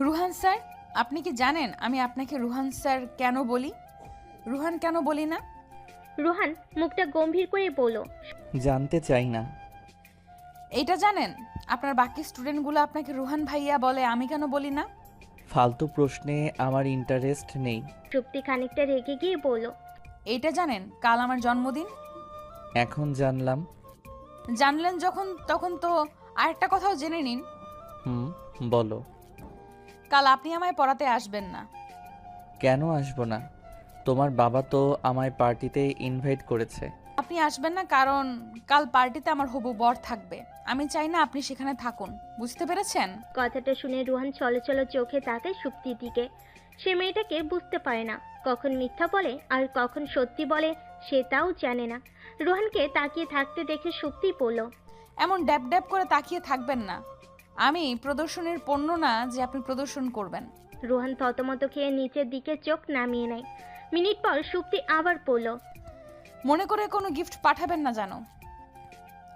Ruhan sir, আপনি কি জানেন আমি আপনাকে রুহান স্যার কেন বলি? রুহান কেন বলি না? রুহান মুখটা গম্ভীর করে বলল। জানতে চাই না। এইটা জানেন আপনার বাকি স্টুডেন্টগুলো আপনাকে রুহান ভাইয়া বলে, আমি কেন বলি না? ফালতু প্রশ্নে আমার ইন্টারেস্ট নেই। সুপ্তি খানিকটা রেগে গিয়ে বলল। এইটা জানেন কাল আমার জন্মদিন? এখন জানলাম। জানলেন যখন, তখন তো আরেকটা কথাও জেনে নিন। হুম, বলো। কাল আপনি আমায় পড়াতে আসবেন না। কেন আসবো না? তোমার বাবা তো আমায় পার্টিতে ইনভাইট করেছে। আপনি আসবেন না কারণ কাল পার্টিতে আমার হবু বর থাকবে। আমি চাই না আপনি সেখানে থাকুন, বুঝতে পেরেছেন? কথাটা শুনে রুহান চলো চোখে তাকায় সুপ্তির দিকে। সে মেয়েটাকে বুঝতে পারে না, কখন মিথ্যা বলে আর কখন সত্যি বলে সে তাও জানে না। রুহানকে তাকিয়ে থাকতে দেখে সুপ্তি বলল। এমন ড্যাব ড্যাব করে তাকিয়ে থাকবেন না। আমি প্রদর্শনীর পণ্য না যে আপনি প্রদর্শন করবেন। রুহান থতমত খেয়ে নিচের দিকে চোখ নামিয়ে নেয়। মিনিট পর সুপ্তি আবার বলল। মনে করে কোনো গিফট পাঠাবেন না জানো।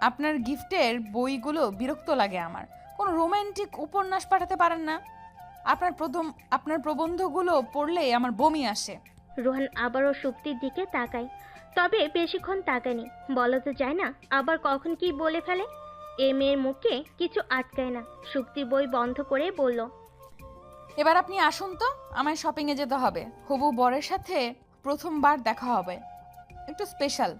আপনার গিফটের বইগুলো বিরক্ত লাগে আমার। কোনো রোমান্টিক উপন্যাস পাঠাতে পারেন না? আপনার প্রবন্ধগুলো পড়লেই আমার বমি আসে। রুহান আবারও সুপ্তির দিকে তাকায়, তবে বেশিক্ষণ তাকায়নি। বলা তো যায় না আবার কখন কি বলে ফেলে। এ মেয়ের মুখে কিছু আটকায় না। সুপ্তি বই বন্ধ করে বলল। এবার আপনি আসুন তো, আমায় শপিংয়ে যেতে হবে। হবু বরের সাথে প্রথমবার দেখা হবে, একটু স্পেশাল।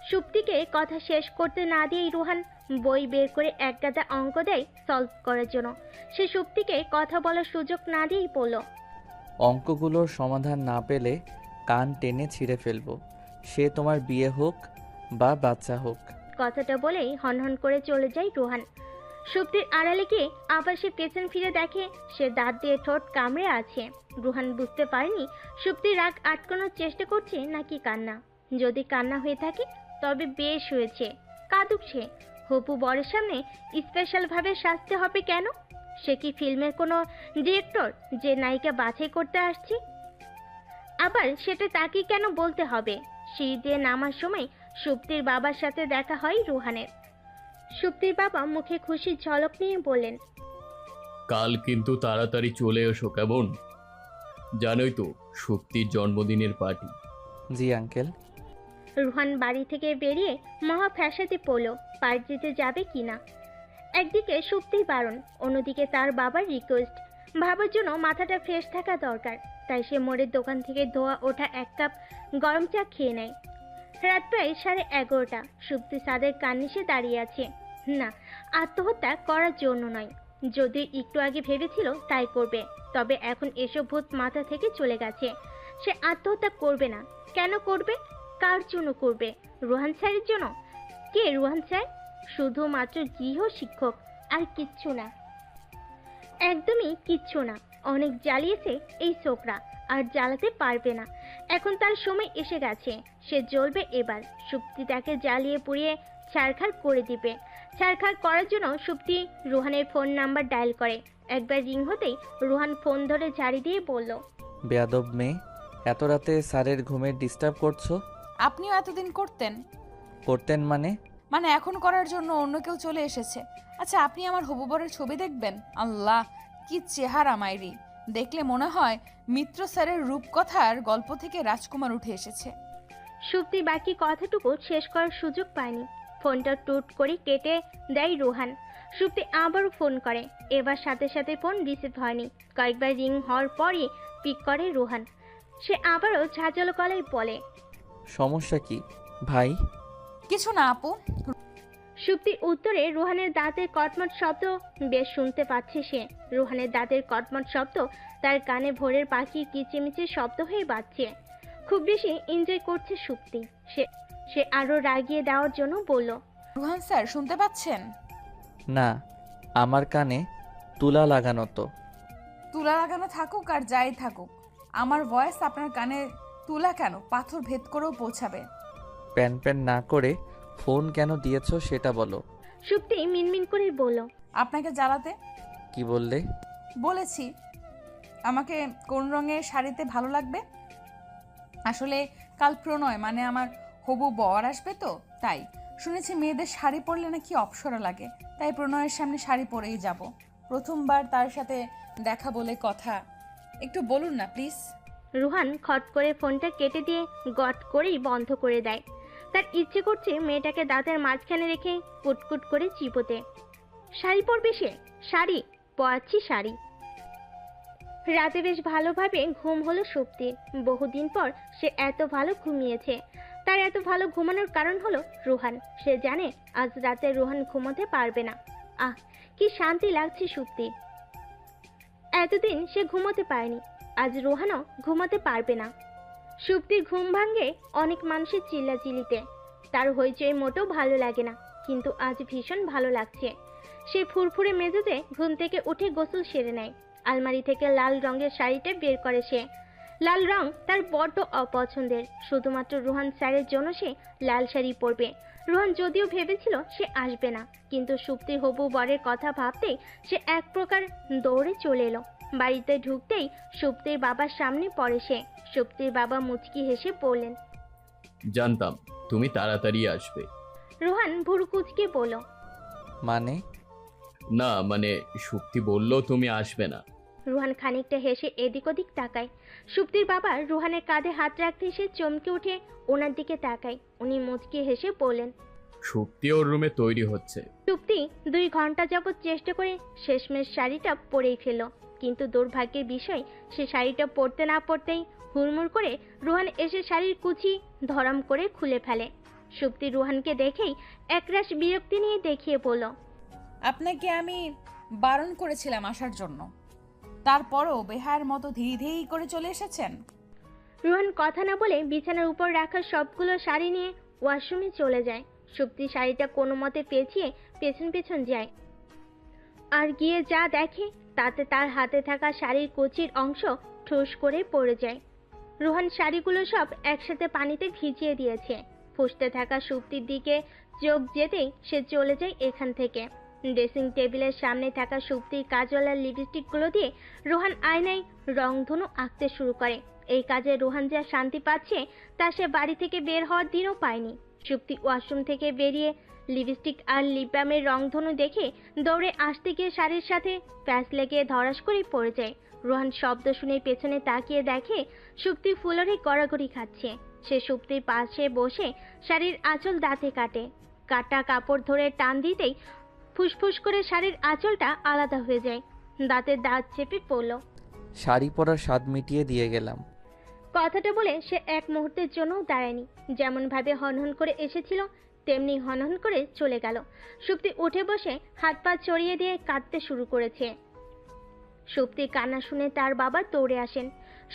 সুপ্তিকে কথা শেষ করতে না দিয়েই রুহান বই বের করে এক গাদা অঙ্ক দেয় সলভ করার জন্য। সে সুপ্তিকে কথা বলার সুযোগ না দিয়েই বলল। অঙ্কগুলোর সমাধান না পেলে কান টেনে ছিঁড়ে ফেলবো, সে তোমার বিয়ে হোক বা বাচ্চা হোক। কথাটা বলেই হনহন করে চলে যায় রুহান। সুপ্তির আড়ালে গিয়ে আবার সে পেছন ফিরে দেখে সে দাঁত দিয়ে ঠোঁট কামড়ে আছে। রুহান বুঝতে পারেনি সুপ্তির রাগ আটকানোর চেষ্টা করছে নাকি কান্না। যদি কান্না হয়ে থাকে তবে বেশ হয়েছে, কাঁদুক সে। হপু বরের সামনে স্পেশালভাবে সাজতে হবে কেন? সে কি ফিল্মের কোনো ডিরেক্টর যে নায়িকা বাছাই করতে আসছে? আবার সেটা তাকে কেন বলতে হবে? সিঁড়ি দিয়ে নামার সময় সুপ্তির বাবার সাথে দেখা হয় রুহানের। সুপ্তির বাবা মুখে খুশির ঝলক নিয়ে বললেন। কাল কিন্তু তাড়াতাড়ি চলে এসো কেমন? জানোই তো শক্তির জন্মদিনের পার্টি। জি আঙ্কেল। রুহান বাড়ি থেকে বেরিয়ে মহা ফ্যাসাদে পড়ল পার্টিতে যাবে কিনা। একদিকে সুপ্তির বারণ, অন্যদিকে তার বাবার রিকোয়েস্ট। ভাবার জন্য মাথাটা ফ্রেশ থাকা দরকার। তাই সে মোড়ের দোকান থেকে ধোয়া ওঠা এক কাপ গরম চা খেয়ে নেয়। রাত প্রায় 11:30। সুপ্তি সাদের কার্নিশে দাঁড়িয়ে আছে। না, আত্মহত্যা করার জন্য নয়। যদি একটু আগে ভেবেছিল তাই করবে, তবে এখন এসব ভূত মাথা থেকে চলে গেছে। সে আত্মহত্যা করবে না। কেন করবে? কার জন্য করবে? রুহান স্যারের জন্য। কে রুহান স্যার? শুধুমাত্র গৃহ শিক্ষক, আর কিচ্ছু না। একদমই কিচ্ছু না। অনেক জ্বালিয়েছে এই ছোকরা, আর জ্বালাতে পারবে না। এখন তার সময় এসে গেছে। সে জ্বলবে এবার। সুপ্তি তাকে জ্বালিয়ে পুড়িয়ে ছারখার করে দিবে। ছারখার করার জন্য সুপ্তি রুহানের ফোন নাম্বার ডায়াল করে। একবার রিং হতেই রুহান ফোন ধরে ঝাড়ি দিয়ে বলল। বেয়াদব মেয়ে, এত রাতে স্যারের ঘুমের ডিস্টার্ব করছো? আপনিও এতদিন করতেন? করতেন মানে? মানে এখন করার জন্য অন্য কেউ চলে এসেছে। আচ্ছা, আপনি আমার হবু বরের ছবি দেখবেন? আল্লাহ, কি চেহারা মাইরি! দেখলে মনে হয় মিত্র স্যারের রূপকথার গল্প থেকে রাজকুমার উঠে এসেছে। সুপ্তি বাকি কথাটুকু শেষ করার সুযোগ পায়নি। ফোনটা টুট করে কেটে দেয় রুহান। সুপ্তি আবারও ফোন করে। এবার সাথে সাথে ফোন রিসিভ হয়নি। কয়েকবার রিং হওয়ার পরই পিক করে রুহান। সে আবারও ঝাঁঝালো গলায় বলে। সমস্যা কি ভাই? কিছু না আপু। সুপ্তির উত্তরে রুহানের দাঁতের কটমট শব্দ বেশ শুনতে পাচ্ছে সে। রুহানের দাঁতের কটমট শব্দ তার কানে ভোরের পাখির কিচিমিচির শব্দ হয়ে বাজছে। খুব বেশি এনজয় করছে সুপ্তি। সে আরো রাগিয়ে দেওয়ার জন্য বলল। রুহান স্যার শুনতে পাচ্ছেন? না, আমার কানে তুলা লাগানো তো। তুলা লাগানো থাকুক আর যাই থাকুক, আমার ভয়েস আপনার কানে তুলা কেন, পাথর ভেদ করেও পৌঁছাবে। প্যান প্যান না করে ফোন কেন দিয়েছো সেটা বলো। সুপ্তি মিনমিন করে বলল। আপনাকে জ্বালাতে। কি বললে? বলেছি আমাকে কোন রঙের শাড়িতে ভালো লাগবে। আসলে কাল প্রণয় মানে আমার হবু বর আসবে তো, তাই শুনেছি মেয়েদের শাড়ি পরলে নাকি অপসরা লাগে। তাই প্রণয়ের সামনে শাড়ি পরেই যাব। প্রথমবার তার সাথে দেখা বলে কথা, একটু বলুন না প্লিজ। রুহান খট করে ফোনটা কেটে দিয়ে গট করেই বন্ধ করে দেয়। তার ইচ্ছে করছে মেয়েটাকে দাঁতের মাঝখানে রেখে কুটকুট করে চিবোতে। শাড়ি পরবে সে? শাড়ি পরাচ্ছি শাড়ি। রাতে বেশ ভালোভাবে ঘুম হলো সুপ্তির। বহুদিন পর সে এত ভালো ঘুমিয়েছে। তার এত ভালো ঘুমানোর কারণ হলো রুহান। সে জানে আজ রাতে রুহান ঘুমোতে পারবে না। আহ, কি শান্তি লাগছে সুপ্তির। এতদিন সে ঘুমোতে পারেনি, আজ রুহানও ঘুমাতে পারবে না। সুপ্তির ঘুম ভাঙে অনেক মানুষের চিল্লাচিল্লিতে। তার হইচই মোটেও ভালো লাগে না, কিন্তু আজ ভীষণ ভালো লাগছে। সে ফুরফুরে মেজাজে ঘুম থেকে উঠে গোসল সেরে নেয়। আলমারি থেকে লাল রঙের শাড়িটা বের করে সে। লাল রং তার বড্ড অপছন্দের। শুধুমাত্র রুহান স্যারের জন্য সে লাল শাড়ি পরবে। রুহান যদিও ভেবেছিল সে আসবে না, কিন্তু সুপ্তির হবু বরের কথা ভাবতেই সে এক প্রকার দৌড়ে চলে এলো। বাড়িতে ঢুকতেই সুপ্তির বাবার সামনে পড়ে সে। সুপ্তির বাবা মুচকি হেসে বললেন, জানতাম তুমি তাড়াতাড়ি আসবে। রুহান ভুরু কুচকে বলল, মানে? না মানে শুক্তি বলল তুমি আসবে না। রুহান খানিকটা হেসে এদিক ওদিক তাকায়। সুপ্তির বাবা রুহানের কাঁধে হাত রাখতে সে চমকে উঠে ওনার দিকে তাকায়। উনি মুচকি হেসে বললেন, শুক্তি ওর রুমে তৈরি হচ্ছে। সুপ্তি 2 ঘন্টা যাবৎ চেষ্টা করে শেষমেশ শাড়িটা পরেই ফেলল, কিন্তু দুর্ভাগ্যের বিষয় সে শাড়িটা পরতে না পরতেই হুড়মুড় করে রুহান এসে শাড়ির কুচি ধরাম করে খুলে ফেলে। সুপ্তি রুহানকে দেখেই একরাশ বিরক্তি নিয়ে দেখিয়ে বলল, আপনাকে আমি বারণ করেছিলাম আসার জন্য, তারপরও বেহার মতো ধীরে ধীরে করে চলে এসেছেন। রুহান কথা না বলে বিছানার উপর রাখা সবগুলো শাড়ি নিয়ে ওয়াশরুমে চলে যায়। সুপ্তি শাড়িটা কোনো মতে পেঁচিয়ে পেছন পেছন যায়, আর গিয়ে যা দেখে তাতে তার হাতে থাকা শাড়ির কুচির অংশ ঠুস করে পড়ে যায়। রুহান শাড়িগুলো সব একসাথে পানিতে ভিজিয়ে দিয়েছে। ফুসতে থাকা সুপ্তির দিকে চোখ যেতেই সে চলে যায় এখান থেকে। ড্রেসিং টেবিলের সামনে থাকা সুপ্তির কাজওয়ালা লিপস্টিকগুলো দিয়ে রুহান আয়নায় রংধনু আঁকতে শুরু করে। এই কাজে রুহান যা শান্তি পাচ্ছে তা সে বাড়ি থেকে বের হওয়ার দিনও পায়নি। সুপ্তি ওয়াশরুম থেকে বেরিয়ে লিপস্টিক আর লিপ বামের রংধনু দেখে দৌড়ে আসতে গিয়ে শাড়ির সাথে প্যাচ লেগে ধরাস করে পড়ে যায়। রুহান শব্দ শুনে পেছনে তাকিয়ে দেখে সুপ্তি ফুলরে গড়াগড়ি খাচ্ছে। সে সুপ্তির পাশে বসে শাড়ির আঁচল দাঁতে কাটে। কাটা কাপড় ধরে টান দিতেই ফুসফুস করে শাড়ির আঁচলটা আলাদা হয়ে যায়। দাঁতের দাঁত চেপে পড়ল। শাড়ি পরার স্বাদ মিটিয়ে দিয়ে গেলাম। কথাটা বলে সে এক মুহূর্তের জন্য দাঁড়ায়নি। যেমন ভাবে হনহন করে এসেছিল তেমনি হনহন করে চলে গেল। সুপ্তি উঠে বসে হাত পা চড়িয়ে দিয়ে কাঁদতে শুরু করেছে। সুপ্তির কান্না শুনে তার বাবা দৌড়ে আসেন।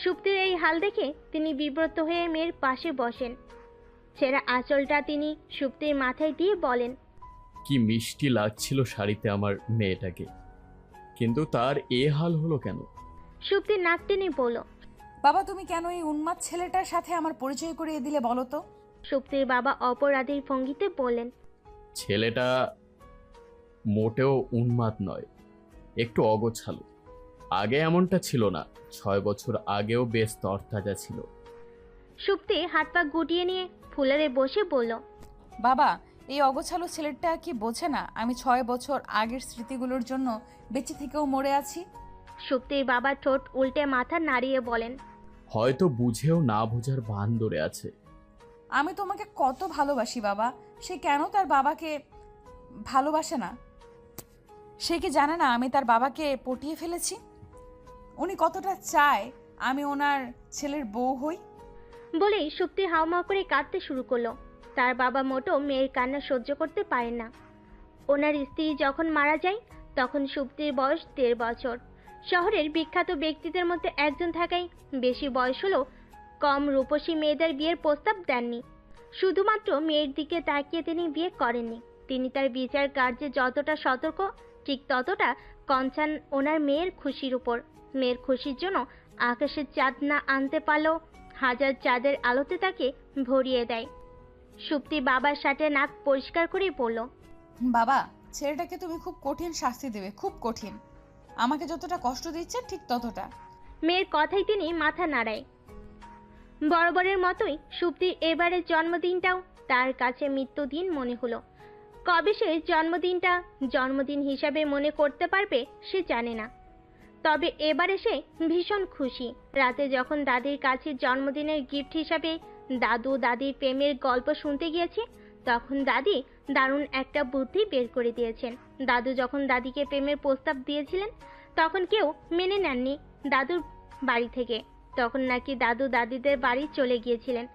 সুপ্তির এই হাল দেখে তিনি বিব্রত হয়ে মেয়ের পাশে বসেন। ছেঁড়া আঁচলটা তিনি সুপ্তির মাথায় দিয়ে বলেন, কি মিষ্টি লাগছিল শাড়িতে আমার মেয়েটাকে, কিন্তু তার এ হাল হলো কেন? সুপ্তি নাক টেনে বলল, বাবা তুমি কেন এই উন্মাদ ছেলেটার সাথে আমার পরিচয় করিয়ে দিলে বলো তো? সুপ্তির বাবা অপরাধীর ভঙ্গিতে বললেন, ছেলেটা মোটেও উন্মাদ নয়, একটু অগোছালো। আগে এমনটা ছিল না, 6 বছর আগেও বেশ তরতাজা ছিল। সুপ্তি হাত পা গুটিয়ে নিয়ে ফুলারে বসে বলল, বাবা এই অগোছালো ছেলেটা কি বোঝে না আমি 6 বছর আগের স্মৃতিগুলোর জন্য বেঁচে থেকেও মরে আছি? সুপ্তির বাবা ঠোঁট উল্টে মাথা নাড়িয়ে বলেন, হয়তো বুঝেও না বোঝার ভান ধরে আছে। আমি তোমাকে কত ভালোবাসি বাবা, সে কেন তার বাবাকে ভালোবাসে না? সে কি জানে না আমি তার বাবাকে পটিয়ে ফেলেছি? উনি কতটা চায় আমি ওনার ছেলের বউ হই। বলেই সুপ্তি হাওমাও করে কাঁদতে শুরু করলো। তার বাবা মোটেও মেয়ের কান্না সহ্য করতে পারেন না। ওনার স্ত্রী যখন মারা যায় তখন সুপ্তির বয়স 1.5 বছর। শহরের বিখ্যাত ব্যক্তিদের মধ্যে একজন থাকায় বেশি বয়স হলেও কম রূপসী মেয়েদের বিয়ের প্রস্তাব দেননি। শুধুমাত্র মেয়ের দিকে তাকিয়ে তিনি বিয়ে করেননি। তিনি তার বিচার কার্যে যতটা সতর্ক ঠিক ততটা কনসার্ন ওনার মেয়ের খুশির উপর। মেয়ের খুশির জন্য আকাশের চাঁদ না আনতে পারলেও হাজার চাঁদের আলোতে তাকে ভরিয়ে দেয়। সুপ্তি বাবার সাথে নাক পরিষ্কার করে বলল, বাবা ছেলেটাকে তুমি খুব কঠিন শাস্তি দেবে, খুব কঠিন। আমাকে যতটা কষ্ট দিচ্ছে ঠিক ততটা। মেয়ের কথাই তিনি মাথা নাড়ায়। বরাবরের মতোই সুপ্তির এবারের জন্মদিনটাও তার কাছে মৃত্যুদিন মনে হলো। কবে সে জন্মদিন হিসাবে মনে করতে পারবে সে জানে না। তবে এবারে সে ভীষণ খুশি। রাতে যখন দাদির কাছে জন্মদিনের গিফট হিসাবে দাদু দাদির প্রেমের গল্প শুনতে গিয়েছে, তখন দাদি দারুণ একটা বুদ্ধি বের করে দিয়েছেন। দাদু যখন দাদিকে প্রেমের প্রস্তাব দিয়েছিলেন, তখন কেউ মেনে নেননি দাদুর বাড়ি থেকে। তখন নাকি দাদু দাদিদের বাড়ি চলে গিয়েছিলেন।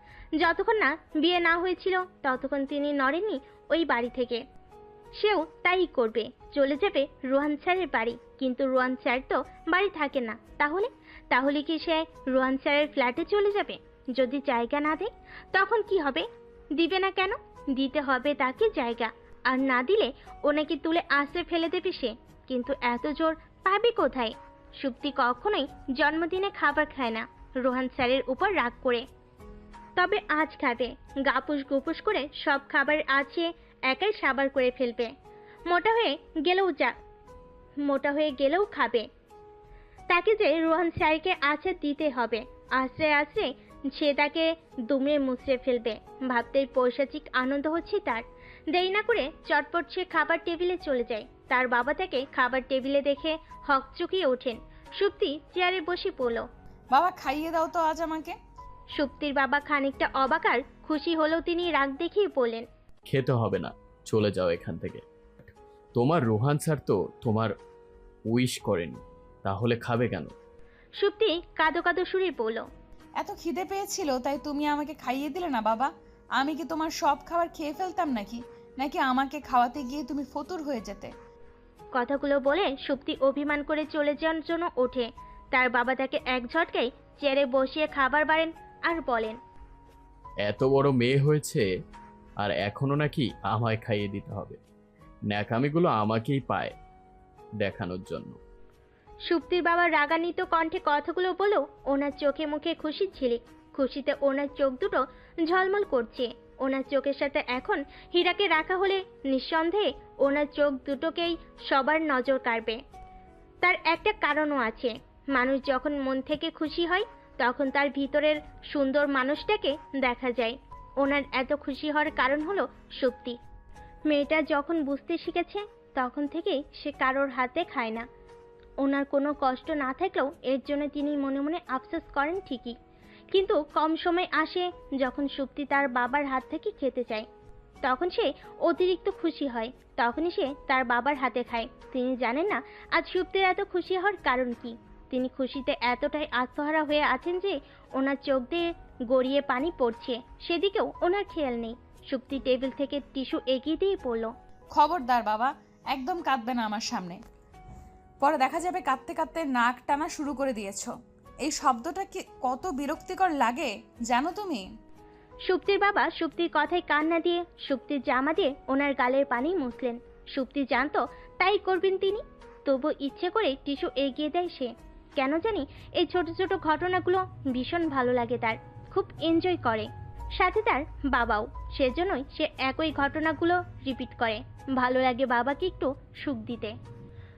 যতক্ষণ না বিয়ে না হয়েছিল ততক্ষণ তিনি নড়েননি ওই বাড়ি থেকে। সেও তাই করবে, চলে যাবে রোহান স্যারের বাড়ি। কিন্তু রোহান স্যার তো বাড়ি থাকে না। তাহলে কি সে রোহান স্যারের ফ্ল্যাটে চলে যাবে? যদি জায়গা না দেয় তখন কি হবে? দিবে না কেন? দিতে হবে তাকে জায়গা। আর না দিলে ওনাকে তুলে আশ্রয় ফেলে দেবে সে। কিন্তু এত জোর পাবে কোথায়? সুপ্তি কখনোই জন্মদিনে খাবার খায় না রোহান স্যারের উপর রাগ করে। তবে আজ খাবে। গাপুস গুপুস করে সব খাবার আছে একাই সাবার করে ফেলবে। মোটা হয়ে গেলেও খাবে। তাকে যে রোহান স্যারকে আশ্রয় দিতে হবে। আশ্রয় সে তাকে দুমড়ে মুচড়ে ফেলবে। ভাবতেই পৈশাচিক আনন্দ হচ্ছে তার। দেরি না করে চটপট সে খাবার টেবিলে চলে যায়। তার বাবা তাকে খাবার টেবিলে দেখে হকচকিয়ে ওঠেন। সুপ্তি চেয়ারে বসে পড়ল। বাবা খাইয়ে দাও তো আজ আমাকে। সুপ্তির বাবা খানিকটা অবাক আর খুশি হলেও তিনি রাগ দেখিয়ে বললেন, খেতে হবে না, চলে যাও এখান থেকে। তোমার রোহান স্যার তো তোমার উইশ করেনি, তাহলে খাবে কেন? সুপ্তি কাঁদো কাঁদো সুরে বলল, এত খিদে পেয়েছিল তাই তুমি আমাকে খাইয়ে দিলে না বাবা। আমি কি তোমার সব খাবার খেয়ে ফেলতাম নাকি আমাকে খাওয়াতে গিয়ে তুমি ফতুর হয়ে যেতে? কথাগুলো বলে সুপ্তি অভিমান করে চলে যাওয়ার জন্য ওঠে। তার বাবা তাকে এক ঝটকায় চেয়ারে বসিয়ে খাবার বাড়েন আর বলেন, এত বড় মেয়ে হয়েছে আর এখনো নাকি আমায় খাইয়ে দিতে হবে? ন্যাকামিগুলো আমাকেই পায় দেখানোর জন্য। সুপ্তির বাবা রাগান্বিত কণ্ঠে কথাগুলো বলো ওনার চোখে মুখে খুশি ঝিলিক। খুশিতে ওনার চোখ দুটো ঝলমল করছে। ওনার চোখের সাথে এখন হীরাকে রাখা হলে নিঃসন্দেহে ওনার চোখ দুটোকেই সবার নজর কাড়বে। তার একটা কারণও আছে। মানুষ যখন মন থেকে খুশি হয় তখন তার ভিতরের সুন্দর মানুষটাকে দেখা যায়। ওনার এত খুশি হওয়ার কারণ হলো সুপ্তি। মেয়েটা যখন বুঝতে শিখেছে তখন থেকেই সে কারোর হাতে খায় না। ওনার কোনো কষ্ট না থাকলেও এর জন্য তিনি মনে মনে আফসোস করেন ঠিকই, কিন্তু কম সময় আসে যখন সুপ্তি তার বাবার হাত থেকে খেতে চায়। তখন সে অতিরিক্ত খুশি হয়। তখনই সে তার বাবার হাতে খায়। তিনি জানেন না আজ সুপ্তির এত খুশি হওয়ার কারণ কি। তিনি খুশিতে এতটাই আত্মহারা হয়ে আছেন যে ওনার চোখ দিয়ে গড়িয়ে পানি পড়ছে, সেদিকেও ওনার খেয়াল নেই। সুপ্তি টেবিল থেকে টিস্যু এগিয়ে দিয়ে পড়ল, খবরদার বাবা, একদম কাঁদবে না আমার সামনে। পরে দেখা যাবে কাঁদতে কাঁদতে নাক টানা শুরু করে দিয়েছো। এই শব্দটা কি কত বিরক্তিকর লাগে জানো তুমি? সুপ্তির বাবা সুপ্তির কথায় কান না দিয়ে সুপ্তির জামা দিয়ে ওনার গালের পানি মুছলেন। সুপ্তি জানতো তাই করবেন তিনি, তবু ইচ্ছে করে টিস্যু এগিয়ে দেয় সে। কেন জানি এই ছোট ছোট ঘটনাগুলো ভীষণ ভালো লাগে তার, খুব এনজয় করে। সাথে তার বাবাও, সেজন্যই সে একই ঘটনাগুলো রিপিট করে। ভালো লাগে বাবাকে একটু সুখ দিতে।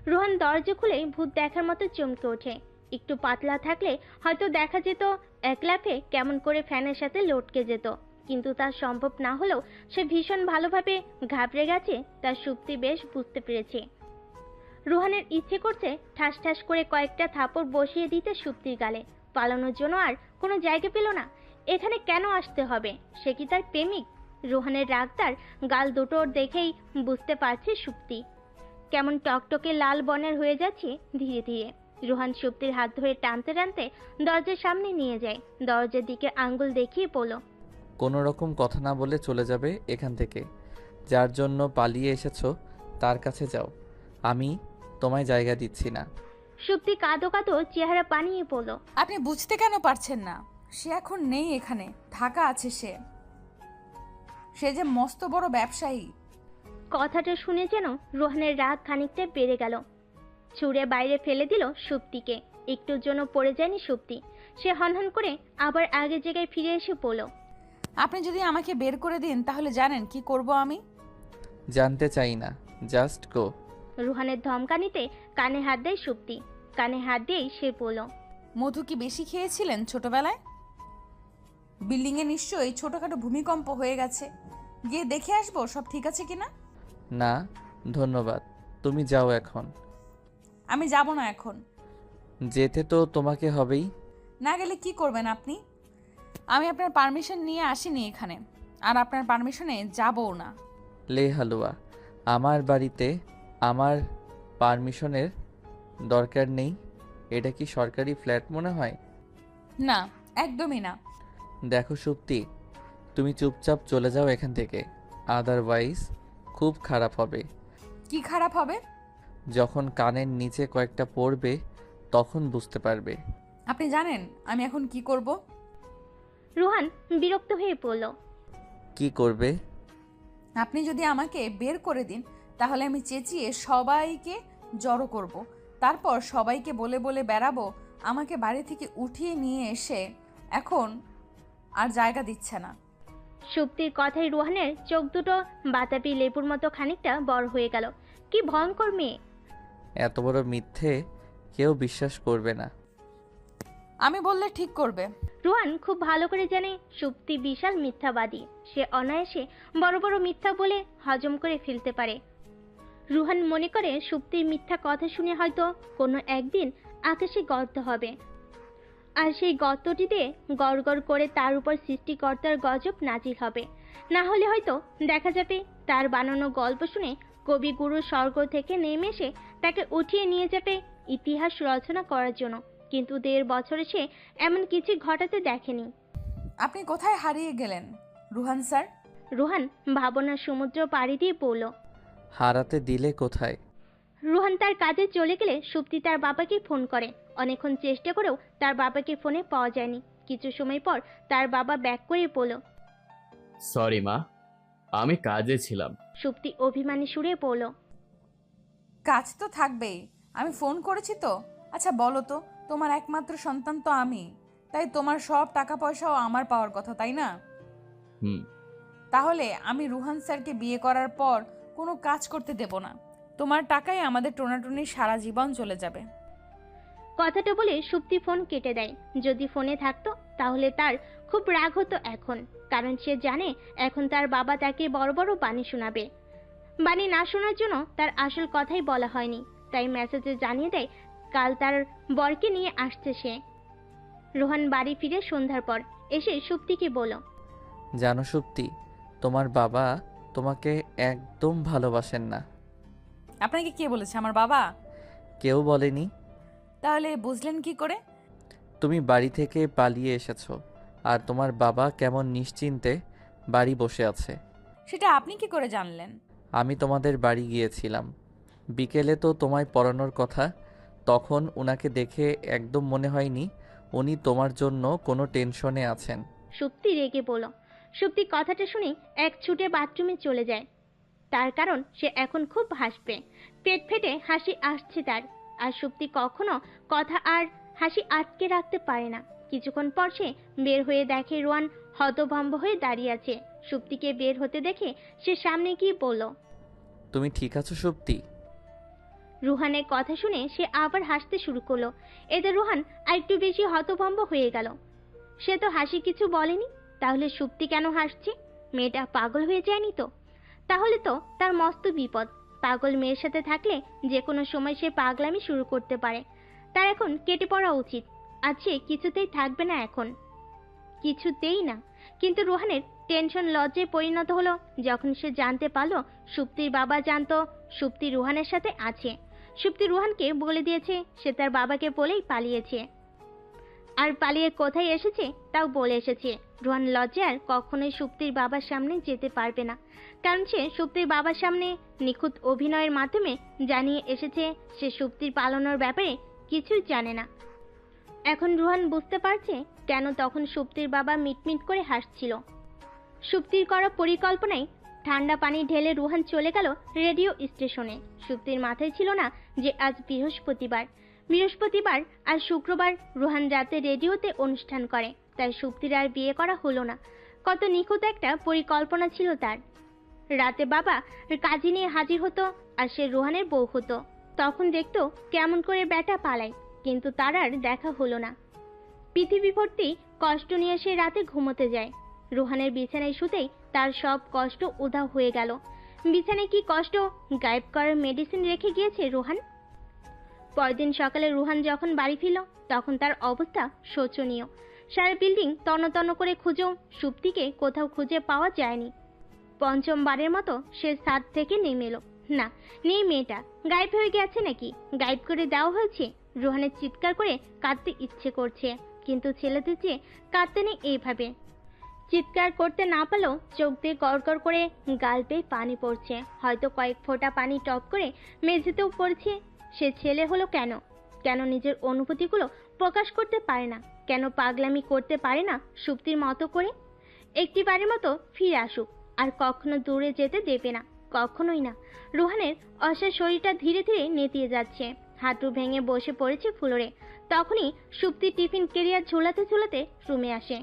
রোহান দরজা খুলে ভূত দেখার মতো চমকে ওঠে। একটু পাতলা থাকলে হয়তো দেখা যেত এক লাফে কেমন করে ফ্যানের সাথে লটকে যেত, কিন্তু তা সম্ভব না হলেও সে ভীষণ ভালোভাবে ঘাবড়ে গেছে তার সুপ্তি বেশ বুঝতে পেরেছে। রোহানের ইচ্ছে করছে ঠাস ঠাস করে কয়েকটা থাপড় বসিয়ে দিতে সুপ্তির গালে। পালানোর জন্য আর কোনো জায়গা পেল না। এখানে কেন আসতে হবে? সে কি তার প্রেমিক? রোহানের রাগ তার গাল দুটোর দেখেই বুঝতে পারছে সুপ্তি কেমন টকটকে লাল বর্ণের হয়ে যাচ্ছে ধীরে ধীরে। রোহান সুপ্তির হাত ধরে টানতে টানতে দরজার সামনে নিয়ে যায়। দরজার দিকে আঙ্গুল দেখিয়ে বলল, কোনো রকম কথা না বলে চলে যাবে এখান থেকে। যার জন্য পালিয়ে এসেছো তার কাছে যাও, আমি তোমায় জায়গা দিচ্ছি না। সুপ্তি কাঁদো কাঁদো চেহারা পানিয়ে বলল, আপনি বুঝতে কেন পারছেন না? সে এখন নেই এখানে, ঢাকা আছে সে যে মস্ত বড় ব্যবসায়ী। কথাটা শুনে যেন রোহানের রাগ খানিকটা বেড়ে গেল। ছুঁড়ে বাইরে ফেলে দিল সুপ্তিকে। একটুর জন্য পড়ে যায়নি সুপ্তি। সে হনহন করে আবার আগের জায়গায় ফিরে এসে বলল, আপনি যদি আমাকে বের করে দিন তাহলে জানেন কি করব আমি? জানতে চাই না, জাস্ট গো। রোহানের ধমকানিতে কানে হাত দেয় সুপ্তি। কানে হাত দিয়েই সে বলল, মধু কি বেশি খেয়েছিলেন ছোটবেলায়? বিল্ডিংয়ে নিশ্চয়ই ছোটখাটো ভূমিকম্প হয়ে গেছে, গিয়ে দেখে আসবো সব ঠিক আছে কিনা। না ধন্যবাদ, তুমি যাও এখন। আমি যাব না এখন। যেতে তো তোমাকে হবেই। না গেলে কি করবেন আপনি? আমি আপনার পারমিশন নিয়ে আসিনি এখানে, আর আপনার পারমিশনে যাবও না। লে হালুয়া, আমার বাড়িতে আমার পারমিশনের দরকার নেই। এটা কি সরকারি ফ্ল্যাট মনে হয়? না, একদমই না। দেখো সুপ্তি, তুমি চুপচাপ চলে যাও এখান থেকে, আদারওয়াইজ খুব খারাপ হবে। কি খারাপ হবে? যখন কানের নিচে কয়েকটা পড়বে তখন বুঝতে পারবে। আপনি জানেন আমি এখন কি করব? রুহান বিরক্ত হয়ে পড়ল। কি করবে? আপনি যদি আমাকে বের করে দিন তাহলে আমি চেঁচিয়ে সবাইকে জড়ো করব। তারপর সবাইকে বলে বলে বেড়াবো আমাকে বাড়ি থেকে উঠিয়ে নিয়ে এসে এখন আর জায়গা দিচ্ছে না। সুপ্তির কথায় রুহানের চোখ দুটো বাতাবি লেবুর মতো খানিকটা বড় হয়ে গেল। কি ভয়ঙ্কর মেয়ে! এত বড় মিথ্যে কেউ বিশ্বাস করবে না। আমি বললে ঠিক করবে। রুহান খুব ভালো করে জানে সুপ্তি বিশাল মিথ্যাবাদী। সে অনায়াসে বড় বড় মিথ্যা বলে হজম করে ফেলতে পারে। রুহান মনে করে সুপ্তির মিথ্যা কথা শুনে হয়তো কোনো একদিন আকাশে গর্ত হবে, আর সেই গর্তটিতে গড় গড় করে তার উপর সৃষ্টিকর্তার গজব নাজিল হবে। না হলে হয়তো দেখা যাবে তার বানানো গল্প শুনে কবিগুরু স্বর্গ থেকে নেমে এসে তাকে উঠিয়ে নিয়ে যাবে ইতিহাস রচনা করার জন্য। কিন্তু 1.5 বছরে সে এমন কিছু ঘটাতে দেখেনি। আপনি কোথায় হারিয়ে গেলেন রুহান স্যার? রুহান ভাবনার সমুদ্র পাড়ি দিয়ে পড়ল। হারাতে দিলে কোথায়? রুহান তার কাজে চলে গেলে সুপ্তি তার বাবাকে ফোন করে। অনেকক্ষণ চেষ্টা করেও তার বাবাকে ফোনে পাওয়া যায়নি। কিছু সময় পর তার বাবা ব্যাক করে পড়ল। সরি মা, আমি কাজে ছিলাম। সুপ্তি অভিমানী সুরে পড়ল। কাজ তো থাকবেই, আমি ফোন করেছি তো। আচ্ছা বলো তো, তোমার একমাত্র সন্তান তো আমি, তাই তোমার সব টাকা পয়সাও আমার পাওয়ার কথা, তাই না? হুম। তাহলে আমি রুহান স্যারকে বিয়ে করার পর কোনো কাজ করতে দেব না। তোমার টাকায় আমাদের টোনাটুনি সারা জীবন চলে যাবে। কথাটা বলে সুপ্তি ফোন কেটে দেয়। যদি ফোনে থাকতো তাহলে তার খুব রাগ হতো এখন, কারণ সে জানে এখন তার বাবা তাকে বড় বড় বাণী শোনাবে। বাণী না শোনার জন্য তার আসল কথাই বলা হয়নি, তাই মেসেজে জানিয়ে দেয় কাল তার বরকে নিয়ে আসছে সে। রোহান বাড়ি ফিরে সন্ধ্যার পর এসে সুপ্তিকে বলল, জানো সুপ্তি, তোমার বাবা তোমাকে একদম ভালোবাসেন না। আপনাকে কে বলেছে আমার বাবা? কেউ বলেনি। তাহলে বুঝলেন কি করে? তুমি বাড়ি থেকে পালিয়ে এসেছো, আর তোমার বাবা কেমন নিশ্চিন্তে বাড়ি বসে আছে। সেটা আপনি কি করে জানলেন? আমি তোমাদের বাড়ি গিয়েছিলাম বিকেলে, তো তোমায় পড়ানোর কথা। তখন উনাকে দেখে একদম মনে হয়নি উনি তোমার জন্য কোনো টেনশনে আছেন। সুপ্তি রেগে বলল। সুপ্তি কথাটা শুনে এক ছুটে বাথরুমে চলে যায়। তার কারণ সে এখন খুব হাসবে। পেট ফেটে হাসি আসছে তার। আর সুপ্তি কখনো কথা আর হাসি আটকে রাখতে পারে না। কিছুক্ষণ পর সে বের হয়ে দেখে রোয়ান হতভম্ব হয়ে দাঁড়িয়ে আছে। সুপ্তিকে বের হতে দেখে সে সামনে গিয়ে বলল, তুমি ঠিক আছো সুপ্তি? রুহানের কথা শুনে সে আবার হাসতে শুরু করলো। এতে রুহান আরেকটু বেশি হতভম্ব হয়ে গেল। সে তো হাসি কিছু বলেনি, তাহলে সুপ্তি কেন হাসছে? মেয়েটা পাগল হয়ে যায়নি তো? তাহলে তো তার মস্ত বিপদ। পাগল মেয়ের সাথে থাকলে যে কোনো সময় সে পাগলামি শুরু করতে পারে। তার এখন কেটে পড়া উচিত। আজ সে কিছুতেই থাকবে না এখন, কিছুতেই না। কিন্তু রুহানের টেনশন লজ্জায় পরিণত হলো যখন সে জানতে পারলো সুপ্তির বাবা জানতো সুপ্তি রুহানের সাথে আছে। সুপ্তি রুহানকে বলে দিয়েছে সে তার বাবাকে বলেই পালিয়েছে, আর পালিয়ে কোথায় এসেছে তাও বলে এসেছে। রুহান লজ্জায় আর কখনোই সুপ্তির বাবার সামনে যেতে পারবে না, কারণ সে সুপ্তির বাবার সামনে নিখুঁত অভিনয়ের মাধ্যমে জানিয়ে এসেছে সে সুপ্তির পালানোর ব্যাপারে কিছুই জানে না। এখন রুহান বুঝতে পারছে কেন তখন সুপ্তির বাবা মিটমিট করে হাসছিল। সুপ্তির করা পরিকল্পনায় ঠান্ডা পানি ঢেলে রুহান চলে গেল রেডিও স্টেশনে। সুপ্তির মাথায় ছিল না যে আজ বৃহস্পতিবার আর শুক্রবার রুহান রাতে রেডিওতে অনুষ্ঠান করে, তাই সুপ্তির আর বিয়ে করা হলো না। কত নিখুঁত একটা পরিকল্পনা ছিল তার। রাতে বাবা কাজী নিয়ে হাজির হতো আর সে রুহানের বউ হতো। তখন দেখতো কেমন করে ব্যাটা পালায়, কিন্তু তার আর দেখা হলো না। পৃথিবী ভর্তি কষ্ট নিয়ে সে রাতে ঘুমোতে যায়। রুহানের বিছানায় শুতেই তার সব কষ্ট উধাও হয়ে গেল। বিছানায় কি কষ্ট গায়েব করার মেডিসিন রেখে গিয়েছে রুহান। পরদিন সকালে রুহান যখন বাড়ি ফিরল তখন তার অবস্থা শোচনীয়। সারা বিল্ডিং তন্ন করে খুঁজেও সুপ্তিকে কোথাও খুঁজে পাওয়া যায়নি। পঞ্চমবারের মতো সে ছাদ থেকে নেমে এলো। না, নেই মেয়েটা, গায়েব হয়ে গেছে নাকি? গায়েব করে দেওয়া হয়েছে। রুহানের চিৎকার করে কাঁদতে ইচ্ছে করছে, কিন্তু ছেলেদের চেয়ে কাঁদতে নেই এইভাবে। চিৎকার করতে না পারলেও চোখ দিয়ে গড়গড় করে গাল বেয়ে পানি পড়ছে। হয়তো কয়েক ফোঁটা পানি টপ করে মেঝেতেও পড়ছে। সে ছেলে হলো কেন? কেন নিজের অনুভূতিগুলো প্রকাশ করতে পারে না? কেন পাগলামি করতে পারে না সুপ্তির মতো করে? একটিবারের মতো ফিরে আসুক, আর কখনো দূরে যেতে দেবে না, কখনোই না। রুহানের অসার শরীরটা ধীরে ধীরে নেতিয়ে যাচ্ছে, হাঁটু ভেঙে বসে পড়েছে ফ্লোরে। তখনই সুপ্তি টিফিন কেরিয়ার ঝুলাতে ঝুলাতে রুমে আসে।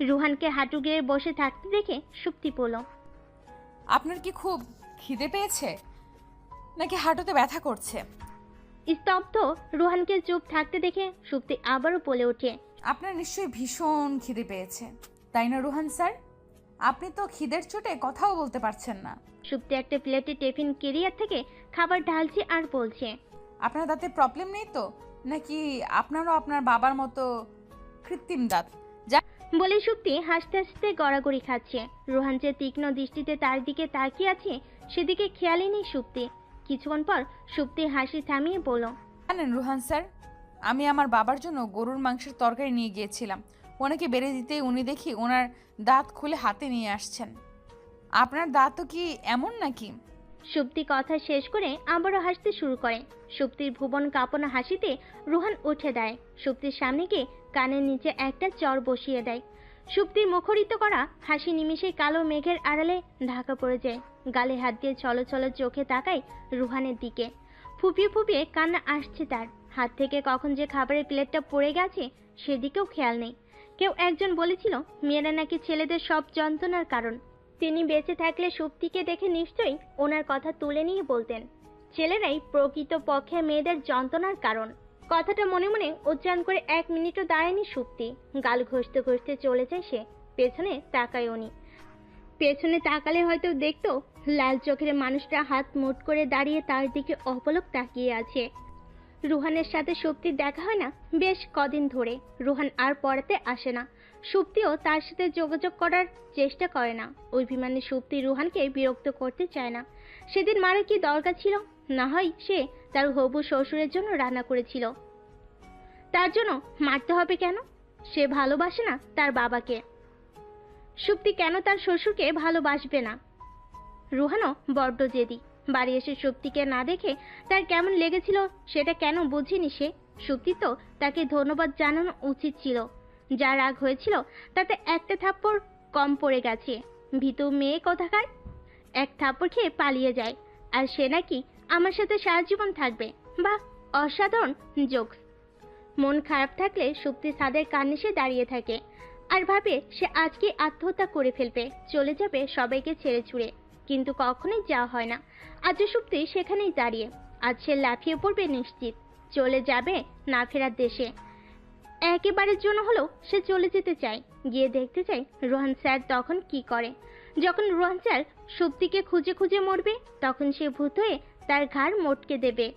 রুহানকে হাঁটু গেড়ে বসে থাকতে দেখে সুপ্তি বলল, আপনার কি খুব খিদে পেয়েছে নাকি হাঁটুতে ব্যথা করছে? স্তব্ধ রুহানকে চুপ থাকতে দেখে সুপ্তি আবারও বলে ওঠে, আপনার নিশ্চয়ই ভীষণ খিদে পেয়েছে, তাই না রুহান স্যার? আপনি তো খিদের চোটে কথাও বলতে পারছেন না। সুপ্তি একটা প্লেটে টিফিন কেরিয়ার থেকে খাবার ঢালছে আর বলছে, আপনার দাঁতে প্রবলেম নেই তো, নাকি আপনারও আপনার বাবার মতো কৃত্রিম দাঁত? বলে সুপ্তি হাসতে হাসতে গড়াগড়ি খাচ্ছে। রুহান যে তীক্ষ্ণ দৃষ্টিতে তার দিকে তাকিয়ে আছে সেদিকে খেয়ালই নেই সুপ্তি। কিছুক্ষণ পর সুপ্তি হাসি থামিয়ে বলল, জানেন রুহান স্যার, আমি আমার বাবার জন্য গরুর মাংসের তরকারি নিয়ে গিয়েছিলাম। ওনাকে বেড়ে দিতেই উনি দেখি ওনার দাঁত খুলে হাতে নিয়ে আসছেন। আপনার দাঁতও কি এমন নাকি? সুপ্তি কথা শেষ করে আবারও হাসতে শুরু করে। সুপ্তির ভুবন কাঁপানো হাসিতে রুহান উঠে দেয়, সুপ্তির সামনে গিয়ে কানের নিচে একটা চর বসিয়ে দেয়। সুপ্তির মুখরিত করা হাসি নিমিষেই কালো মেঘের আড়ালে ঢাকা পড়ে যায়। গালে হাত দিয়ে ছলো ছলো চোখে তাকায় রুহানের দিকে। ফুপিয়ে ফুপিয়ে কান্না আসছে তার। হাত থেকে কখন যে খাবারের প্লেটটা পড়ে গেছে সেদিকেও খেয়াল নেই। কেউ একজন বলেছিল মেয়েরা নাকি ছেলেদের সব যন্ত্রণার কারণ। তিনি বেঁচে থাকলে সুপ্তিকে দেখে নিশ্চয়ই ওনার কথা তুলে নিয়ে বলতেন, ছেলেরাই প্রকৃত পক্ষে মেয়েদের যন্ত্রণার কারণ। কথাটা মনে মনে উচ্চারণ করে 1 মিনিটও দাঁড়ায়নি সুপ্তি। গাল ঘষতে ঘষতে চলে যায় সে। পেছনে তাকায় উনি। পেছনে তাকালে হয়তো দেখতো লাল চোখের মানুষটা হাত মুঠ করে দাঁড়িয়ে তার দিকে অপলক তাকিয়ে আছে। রুহানের সাথে সুপ্তির দেখা হয় না বেশ কদিন ধরে। রুহান আর পড়াতে আসে না, সুপ্তিও তার সাথে যোগাযোগ করার চেষ্টা করে না। অভিমানী সুপ্তি রুহানকে বিরক্ত করতে চায় না। সেদিন মারা কি দরকার ছিল? না হয় সে তার হবু শ্বশুরের জন্য রান্না করেছিল, তার জন্য মারতে হবে কেন? সে ভালোবাসে না তার বাবাকে, সুপ্তি কেন তার শ্বশুরকে ভালোবাসবে না? রুহানও বড্ড জেদি। বাড়ি এসে সুপ্তিকে না দেখে তার কেমন লেগেছিল সেটা কেন বুঝিনি সে। সুপ্তি তো তাকে ধন্যবাদ জানানো উচিত ছিল। যা রাগ হয়েছিল তাতে একটা থাপ্পড় কম পড়ে গেছে। ভীতু মেয়ে কোথাকার, এক থাপ্পড় খেয়ে পালিয়ে যায়, আর সে নাকি আমার সাথে সারা জীবন থাকবে। বাহ, অসাধারণ জোকস। মন খারাপ থাকলে সুপ্তি ছাদের কার্নিশে দাঁড়িয়ে থাকে আর ভাবে সে আজকে আত্মহত্যা করে ফেলবে, চলে যাবে সবাইকে ছেড়ে ছুড়ে। কিন্তু কখনোই যাওয়া হয় না। আজ সুপ্তি সেখানেই দাঁড়িয়ে। আজ সে লাফিয়ে পড়বে নিশ্চিত, চলে যাবে না ফেরার দেশে। একেবারের জন্য হলেও সে চলে যেতে চায়, গিয়ে দেখতে চায় রোহান স্যার তখন কি করে। যখন রোহান স্যার সুপ্তিকে খুঁজে খুঁজে মরবে তখন সে ভূত হয়ে তার ঘাড় মটকে দেবে,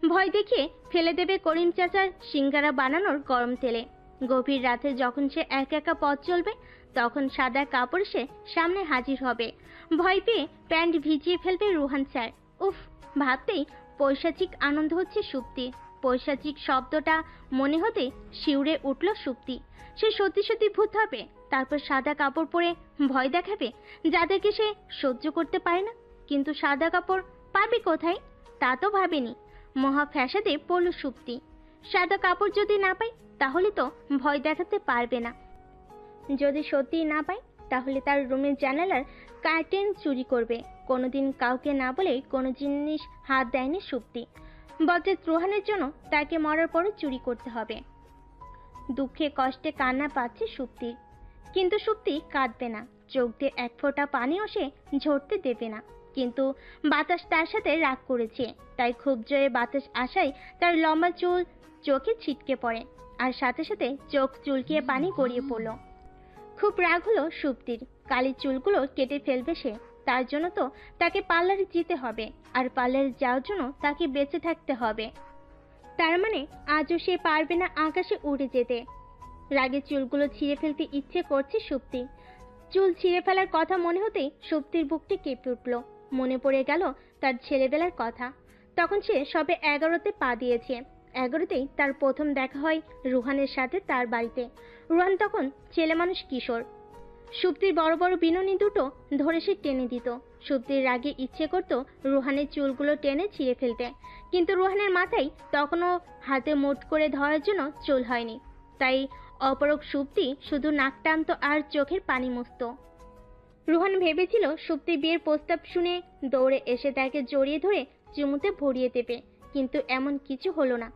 ভয় দেখিয়ে ফেলে দেবে করিম চাচার সিঙ্গারা বানানোর গরম তেলে। গভীর রাতে যখন সে একা একা পথ চলবে তখন সাদা কাপড় সে সামনে হাজির হবে। ভয় পেয়ে প্যান্ট ভিজিয়ে ফেলবে রোহান স্যার। উফ, ভাবতেই পৈশাচিক আনন্দ হচ্ছে সুপ্তি। পৈশাচিক শব্দটা মনে হতে শিউরে উঠল সুপ্তি। সে সত্যি সত্যি ভূত হবে, তারপর সাদা কাপড় পরে ভয় দেখাবে যাদেরকে সে সহ্য করতে পারে না। কিন্তু সাদা কাপড় পাবে কোথায় তা তো ভাবেনি। মহা ফ্যাসাদে পড়ল সুপ্তি। সাদা কাপড় যদি না পায় তাহলে তো ভয় দেখাতে পারবে না। যদি সত্যি না পায় তাহলে তার রুমের জানালার কার্টেন চুরি করবে। কোনোদিন কাউকে না বলে কোনো জিনিস হাত দেয়নি সুপ্তি। বজ্জাত রোহানের জন্য তাকে মরার পরও চুরি করতে হবে। দুঃখে কষ্টে কান্না পাচ্ছে সুপ্তির, কিন্তু সুপ্তি কাঁদবে না। চোখ দিয়ে এক ফোঁটা পানিও সে ঝরতে দেবে না। কিন্তু বাতাস তার সাথে রাগ করেছে, তাই খুব জোরে বাতাস আসায় তার লম্বা চুল চোখে ছিটকে পড়ে, আর সাথে সাথে চোখ চুলকিয়ে পানি গড়িয়ে পড়ল। খুব রাগ হলো সুপ্তির। কালি চুলগুলো কেটে ফেলবে সে, তার জন্য তো তাকে পার্লারে যেতে হবে, আর পার্লারে যাওয়ার জন্য তাকে বেঁচে থাকতে হবে। তার মানে আজও সে পারবে না আকাশে উড়ে যেতে। রাগে চুলগুলো ছিঁড়ে ফেলতে ইচ্ছে করছে সুপ্তি। চুল ছিঁড়ে ফেলার কথা মনে হতেই সুপ্তির বুকটি কেঁপে উঠল। মনে পড়ে গেল তার ছেলেবেলার কথা। তখন সে সবে 11তে পা দিয়েছে। 11তেই তার প্রথম দেখা হয় রুহানের সাথে তার বাড়িতে। রুহান তখন ছেলে মানুষ কিশোর। সুপ্তির বড় বড় বিনুনি দুটো ধরে সে টেনে দিত। সুপ্তির রাগে ইচ্ছে করত রুহানের চুলগুলো টেনে ছিঁড়ে ফেলতে, কিন্তু রুহানের মাথায় তখনও হাতে মুঠ করে ধরার জন্য চুল হয়নি। তাই অপরক সুপ্তি শুধু নাক টানত আর চোখের পানি মুছত। রুহান ভেবেছিল সুপ্তি বিয়ের প্রস্তাব শুনে দৌড়ে এসে তাকে জড়িয়ে ধরে চুমুতে ভরিয়ে দেবে, কিন্তু এমন কিছু হলো না।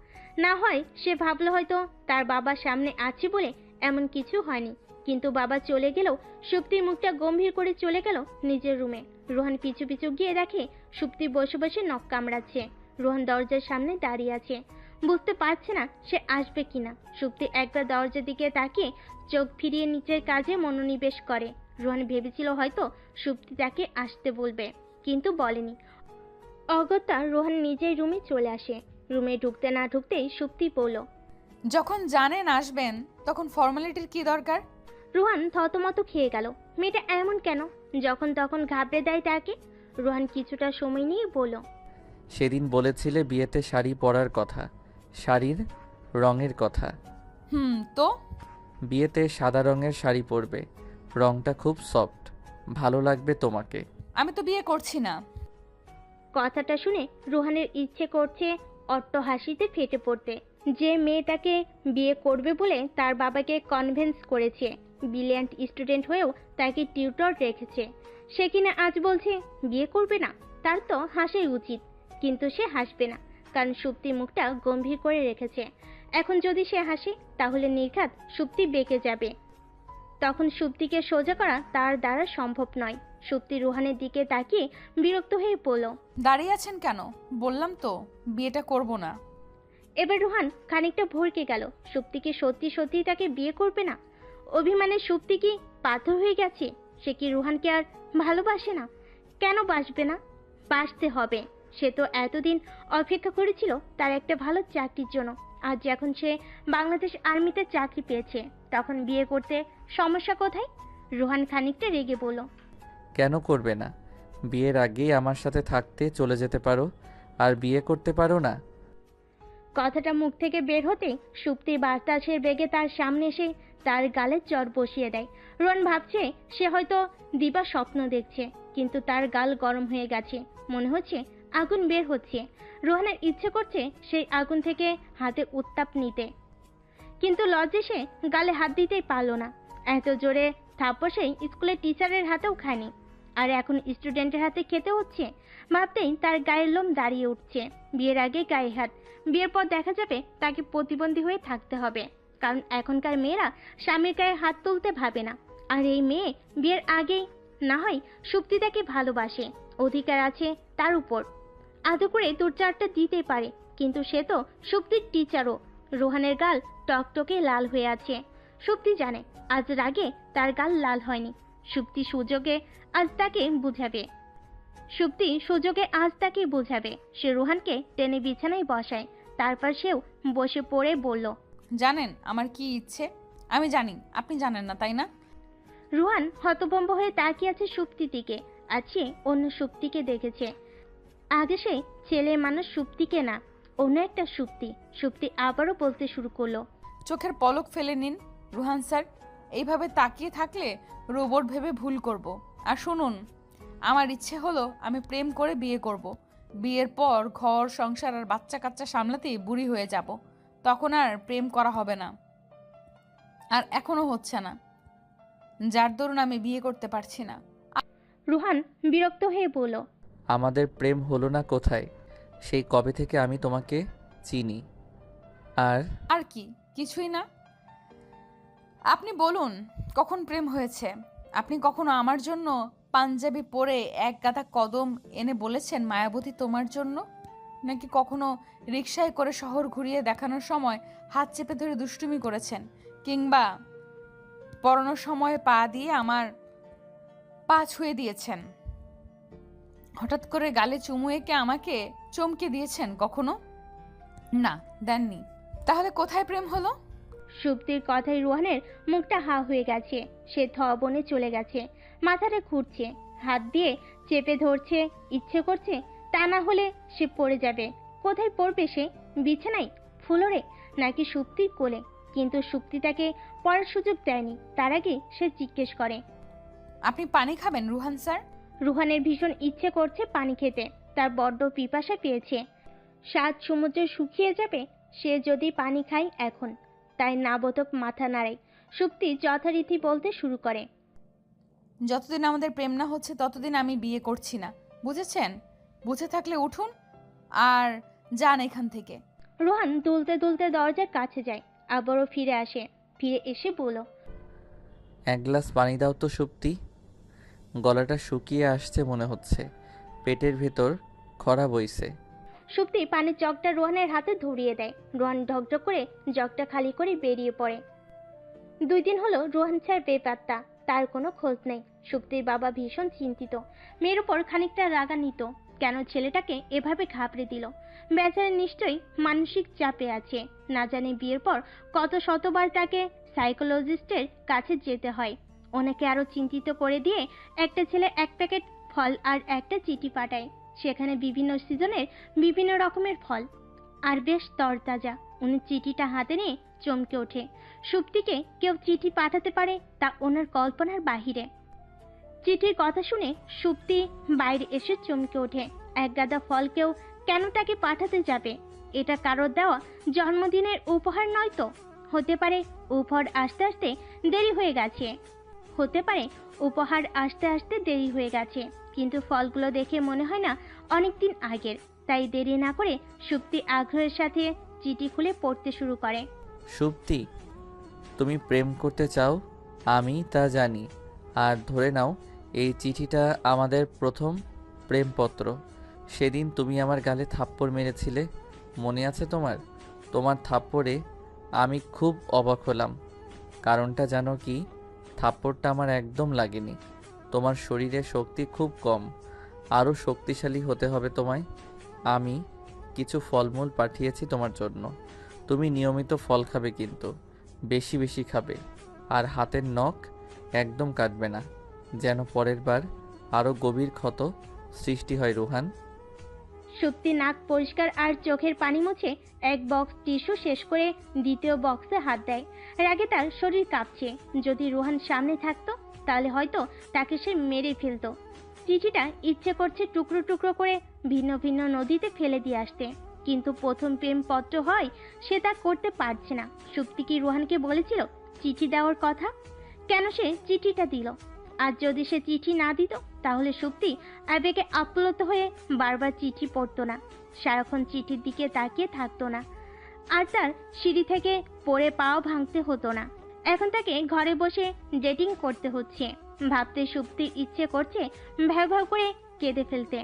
না হয় সে ভাবলো হয়তো তার বাবা সামনে আছে বলে এমন কিছু হয়নি, কিন্তু বাবা চলে গেলেও সুপ্তির মুখটা গম্ভীর করে চলে গেল নিজের রুমে। রুহান পিছু পিছু গিয়ে দেখে সুপ্তি বসে বসে নখ কামড়াচ্ছে। রুহান দরজার সামনে দাঁড়িয়ে আছে, বুঝতে পারছে না সে আসবে কিনা। সুপ্তি একবার দরজার দিকে তাকিয়ে চোখ ফিরিয়ে নিচের কাজে মনোনিবেশ করে। রুহান ভেবেছিল হয়তো সুপ্তি তাকে আসতে বলবে, কিন্তু বলেনি। অগত্যা রুহান নিজের রুমে চলে আসে। রুমে ঢুকতে না ঢুকতেই সুপ্তি বলল, যখন জানেন আসবেন তখন ফর্মালিটির কি দরকার? রুহান থতমত খেয়ে গেল। মেয়েটা এমন কেন যখন তখন ঘাবড়ে দেয় তাকে। রুহান কিছুটা সময় নিয়ে বলল, সেদিন বলেছিলে বিয়েতে শাড়ি পরার কথা, শাড়ির রঙের কথা। তো বিয়েতে সাদা রঙের শাড়ি পরবে, রঙটা খুব সফট, ভালো লাগবে তোমাকে। আমি তো বিয়ে করছি না। কথাটা শুনে রুহানের ইচ্ছে করছে অট্ট হাসিতে ফেটে পড়তে। যে মেয়ে তাকে বিয়ে করবে বলে তার বাবাকে কনভিন্স করেছে, ব্রিলিয়ান্ট স্টুডেন্ট হয়েও তাকে টিউটর রেখেছে, সে কিনা আজ বলছে বিয়ে করবে না। তার তো হাসাই উচিত, কিন্তু সে হাসবে না, কারণ সুপ্তি মুখটা গম্ভীর করে রেখেছে। এখন যদি সে হাসে তাহলে নির্ঘাত সুপ্তি বেঁকে যাবে। তখন সুপ্তিকে সোজা করা তার দ্বারা সম্ভব নয়। সুপ্তি রুহানের দিকে তাকিয়ে বিরক্ত হয়ে পড়ল, দাঁড়িয়ে আছেন কেন? বললাম তো বিয়েটা করব না। এবার রুহান খানিকটা ভরকে গেল। সুপ্তি কি সত্যি সত্যি তাকে বিয়ে করবে না? অভিমানে সুপ্তি কি পাথর হয়ে গেছে? সে কি রুহানকে আর ভালোবাসে না? কেন বাসবে না? বাসতে হবে। সে তো এতদিন অপেক্ষা করেছিল তার একটা ভালো চাকরির জন্য। আজ যখন সে বাংলাদেশ আর্মিতে চাকরি পেয়েছে, তখন বিয়ে করতে সমস্যা কোথায়? রুহান খানিকটা রেগে বলল, কেন করবে না? বিয়ের আগেই আমার সাথে থাকতে চলে যেতে পারো, আর বিয়ে করতে পারো না? কথাটা মুখ থেকে বের হতেই সুপ্তি বাতাসের বেগে তার সামনে এসে তার গালে চড় বসিয়ে দেয়। রুহান ভাবছে সে হয়তো দিবা স্বপ্ন দেখছে, কিন্তু তার গাল গরম হয়ে গেছে। মনে হচ্ছে আগুন বের হচ্ছে। রুহানের ইচ্ছে করছে সেই আগুন থেকে হাতে উত্তাপ নিতে, কিন্তু লজ্জে সে গালে হাত দিতেই পারল না। এত জোরে থাপ্পড় সেই স্কুলের টিচারের হাতেও খায়নি, আর এখন স্টুডেন্টের হাতে খেতে হচ্ছে। ভাবতেই তার গায়ের লোম দাঁড়িয়ে উঠছে। বিয়ের আগে গায়ে হাত, বিয়ের পর দেখা যাবে তাকে প্রতিবন্ধী হয়ে থাকতে হবে, কারণ এখনকার মেয়েরা স্বামীর গায়ে হাত তুলতে ভাবে না। আর এই মেয়ে বিয়ের আগেই না হয় সুপ্তি তাকে ভালোবাসে, অধিকার আছে তার উপর, আদৌ করে দু চারটা দিতে পারে, কিন্তু সে তো সুপ্তির টিচারও। রোহানের গাল টকটকে লাল হয়ে আছে। সুপ্তি জানে আজ রাগে তার গাল লাল হয়নি। সুপ্তি সুযোগে আজ তাকে বুঝাবে। সে রোহানকে টেনে বিছানায় বসায়, তারপর সেও বসে পড়ে বলল, জানেন আমার কি ইচ্ছে? আমি জানি, আপনি জানেন না তাই না? রোহান হতভম্ব হয়ে তাকিয়ে আছে সুপ্তির দিকে। আছে অন্য সুপ্তিকে দেখেছে। আগে সে ছেলে মানুষ সুপ্তিকে না, অন্য একটা সুপ্তি। সুপ্তি আবারও বলতে শুরু করলো, চোখের পলক ফেলে নিন রুহান স্যার, এইভাবে তাকিয়ে থাকলে রোবট ভেবে ভুল করব। আর শুনুন, আমার ইচ্ছে হলো আমি প্রেম করে বিয়ে করব। বিয়ের পর ঘর সংসার আর বাচ্চা কাচ্চা সামলাতেই বুড়ি হয়ে যাব, তখন আর প্রেম করা হবে না, আর এখনো হচ্ছে না, যার দরুন আমি বিয়ে করতে পারছি না। রুহান বিরক্ত হয়ে বলল, আমাদের প্রেম হলো না কোথায়? সেই কবে থেকে আমি তোমাকে চিনি। আর কি? কিছুই না। আপনি বলুন কখন প্রেম হয়েছে? আপনি কখনো আমার জন্য পাঞ্জাবি পরে এক গাদা কদম এনে বলেছেন মায়াবতী তোমার জন্য? নাকি কখনো রিকশায় করে শহর ঘুরিয়ে দেখানোর সময় হাত চেপে ধরে দুষ্টুমি করেছেন, কিংবা পড়ানোর সময় পা দিয়ে আমার পা ছুঁয়ে দিয়েছেন, হঠাৎ করে গালে চুমু এঁকে আমাকে চমকে দিয়েছেন কখনো? না, দেননি। তাহলে কোথায় প্রেম হলো? সুপ্তির কথায় রুহানের মুখটা হা হয়ে গেছে। সে বনে চলে গেছে। মাথাটা ঘুরছে, হাত দিয়ে চেপে ধরছে। ইচ্ছে করছে তা না হলে সে পড়ে যাবে। কোথায় পড়বে সে? বিছানায়, ফ্লোরে, নাকি সুপ্তির কোলে? কিন্তু সুপ্তি তাকে পড়ার সুযোগ দেয়নি। তার আগে সে জিজ্ঞেস করে, আপনি পানি খাবেন রুহান স্যার? রুহানের ভীষণ ইচ্ছে করছে পানি খেতে। তার বড্ড পিপাসা পেয়েছে। 7 সমুদ্রে শুকিয়ে যাবে সে যদি পানি খায় এখন। তাই নাবোধক মাথা নাড়ায়। সুপ্তি যথারীতি বলতে শুরু করে, যতদিন আমাদের প্রেম না হচ্ছে ততদিন আমি বিয়ে করছি না, বুঝেছেন? বুঝে থাকলে উঠুন আর যান এখান থেকে। রোহান দুলতে দুলতে দরজার কাছে যায়, আবারও ফিরে আসে। ফিরে এসে বলল, এক গ্লাস পানি দাও তো সুপ্তি। গলাটা শুকিয়ে আসছে মনে হচ্ছে, পেটের ভেতর খরা বইছে। সুপ্তি পানির জগটা রোহানের হাতে ধরিয়ে দেয়। রোহান ঢকঢক করে জগটা খালি করে বেরিয়ে পড়ে। 2 দিন হলো রোহান স্যার বেপাত্তা, তার কোনো খোঁজ নেই। সুপ্তির বাবা ভীষণ চিন্তিত, মেয়ের উপর খানিকটা রাগান্বিত। কেন ছেলেটাকে এভাবে ঘাবড়ে দিল? বেচারা নিশ্চয়ই মানসিক চাপে আছে। না জানি বিয়ের পর কত শতবার তাকে সাইকোলজিস্টের কাছে যেতে হয়। ওনাকে আরো চিন্তিত করে দিয়ে একটা ছেলে 1 প্যাকেট ফল আর একটা চিঠি পাঠায়। সেখানে বিভিন্ন সিজনের বিভিন্ন রকমের ফল, আর বেশ তরতাজা। উনি চিঠিটা হাতে নিয়ে চমকে ওঠে। সুপ্তিকে কেউ চিঠি পাঠাতে পারে তা ওনার কল্পনার বাহিরে। চিঠির কথা শুনে সুপ্তি বাইরে এসে চমকে ওঠে। এক গাদা ফল কেউ কেন তাকে পাঠাতে যাবে? এটা কারোর দেওয়া জন্মদিনের উপহার নয় তো? হতে পারে উপহার আসতে আসতে দেরি হয়ে গেছে। কিন্তু ফলগুলো দেখে মনে হয় না অনেকদিন আগের। তাই দেরি না করে সুপ্তি আগ্রহের সাথে চিঠি খুলে পড়তে শুরু করে। সুপ্তি, তুমি প্রেম করতে চাও, আমি তা জানি। আর ধরে নাও এই চিঠিটা আমাদের প্রথম প্রেমপত্র। সেদিন তুমি আমার গালে থাপ্পড় মেরেছিলে, মনে আছে তোমার? তোমার থাপ্পড়ে আমি খুব অবাক হলাম। কারণটা জানো কি? থাপ্পড়টা আমার একদম লাগেনি। তোমার শরীরে শক্তি খুব কম, আরও শক্তিশালী হতে হবে তোমায়। আমি কিছু ফলমূল পাঠিয়েছি তোমার জন্য। তুমি নিয়মিত ফল খাবে, কিন্তু বেশি বেশি খাবে। আর হাতের নখ একদম কাটবে না, যেন পরের বার আরও গভীর ক্ষত সৃষ্টি হয় রুহান। সুপ্তি নাক পরিষ্কার আর চোখের পানি মুছে এক বক্স টিস্যু শেষ করে দ্বিতীয় বক্সে হাত দেয়। রাগে তার শরীর কাঁপছে। যদি রোহান সামনে থাকতো তাহলে হয়তো তাকে সে মেরে ফেলতো। চিঠিটা ইচ্ছে করছে টুকরো টুকরো করে ভিন্ন ভিন্ন নদীতে ফেলে দিয়ে আসতে, কিন্তু প্রথম প্রেমপত্র হয়, সে তা করতে পারছে না। সুপ্তি কি রোহানকে বলেছিল চিঠি দেওয়ার কথা? কেন সে চিঠিটা দিল? আর যদি সে চিঠি না দিত তাহলে সুপ্তি আবেগে আপ্লুত হয়ে বারবার চিঠি পড়তো না, সারাক্ষণ চিঠির দিকে তাকিয়ে থাকতো না, আর তার সিঁড়ি থেকে পড়ে পাও ভাঙতে হতো না। এখন তাকে ঘরে বসে ডেটিং করতে হচ্ছে। ভাবতে সুপ্তির ইচ্ছে করছে ভ্যাও ভ্যাও করে কেঁদে ফেলতে,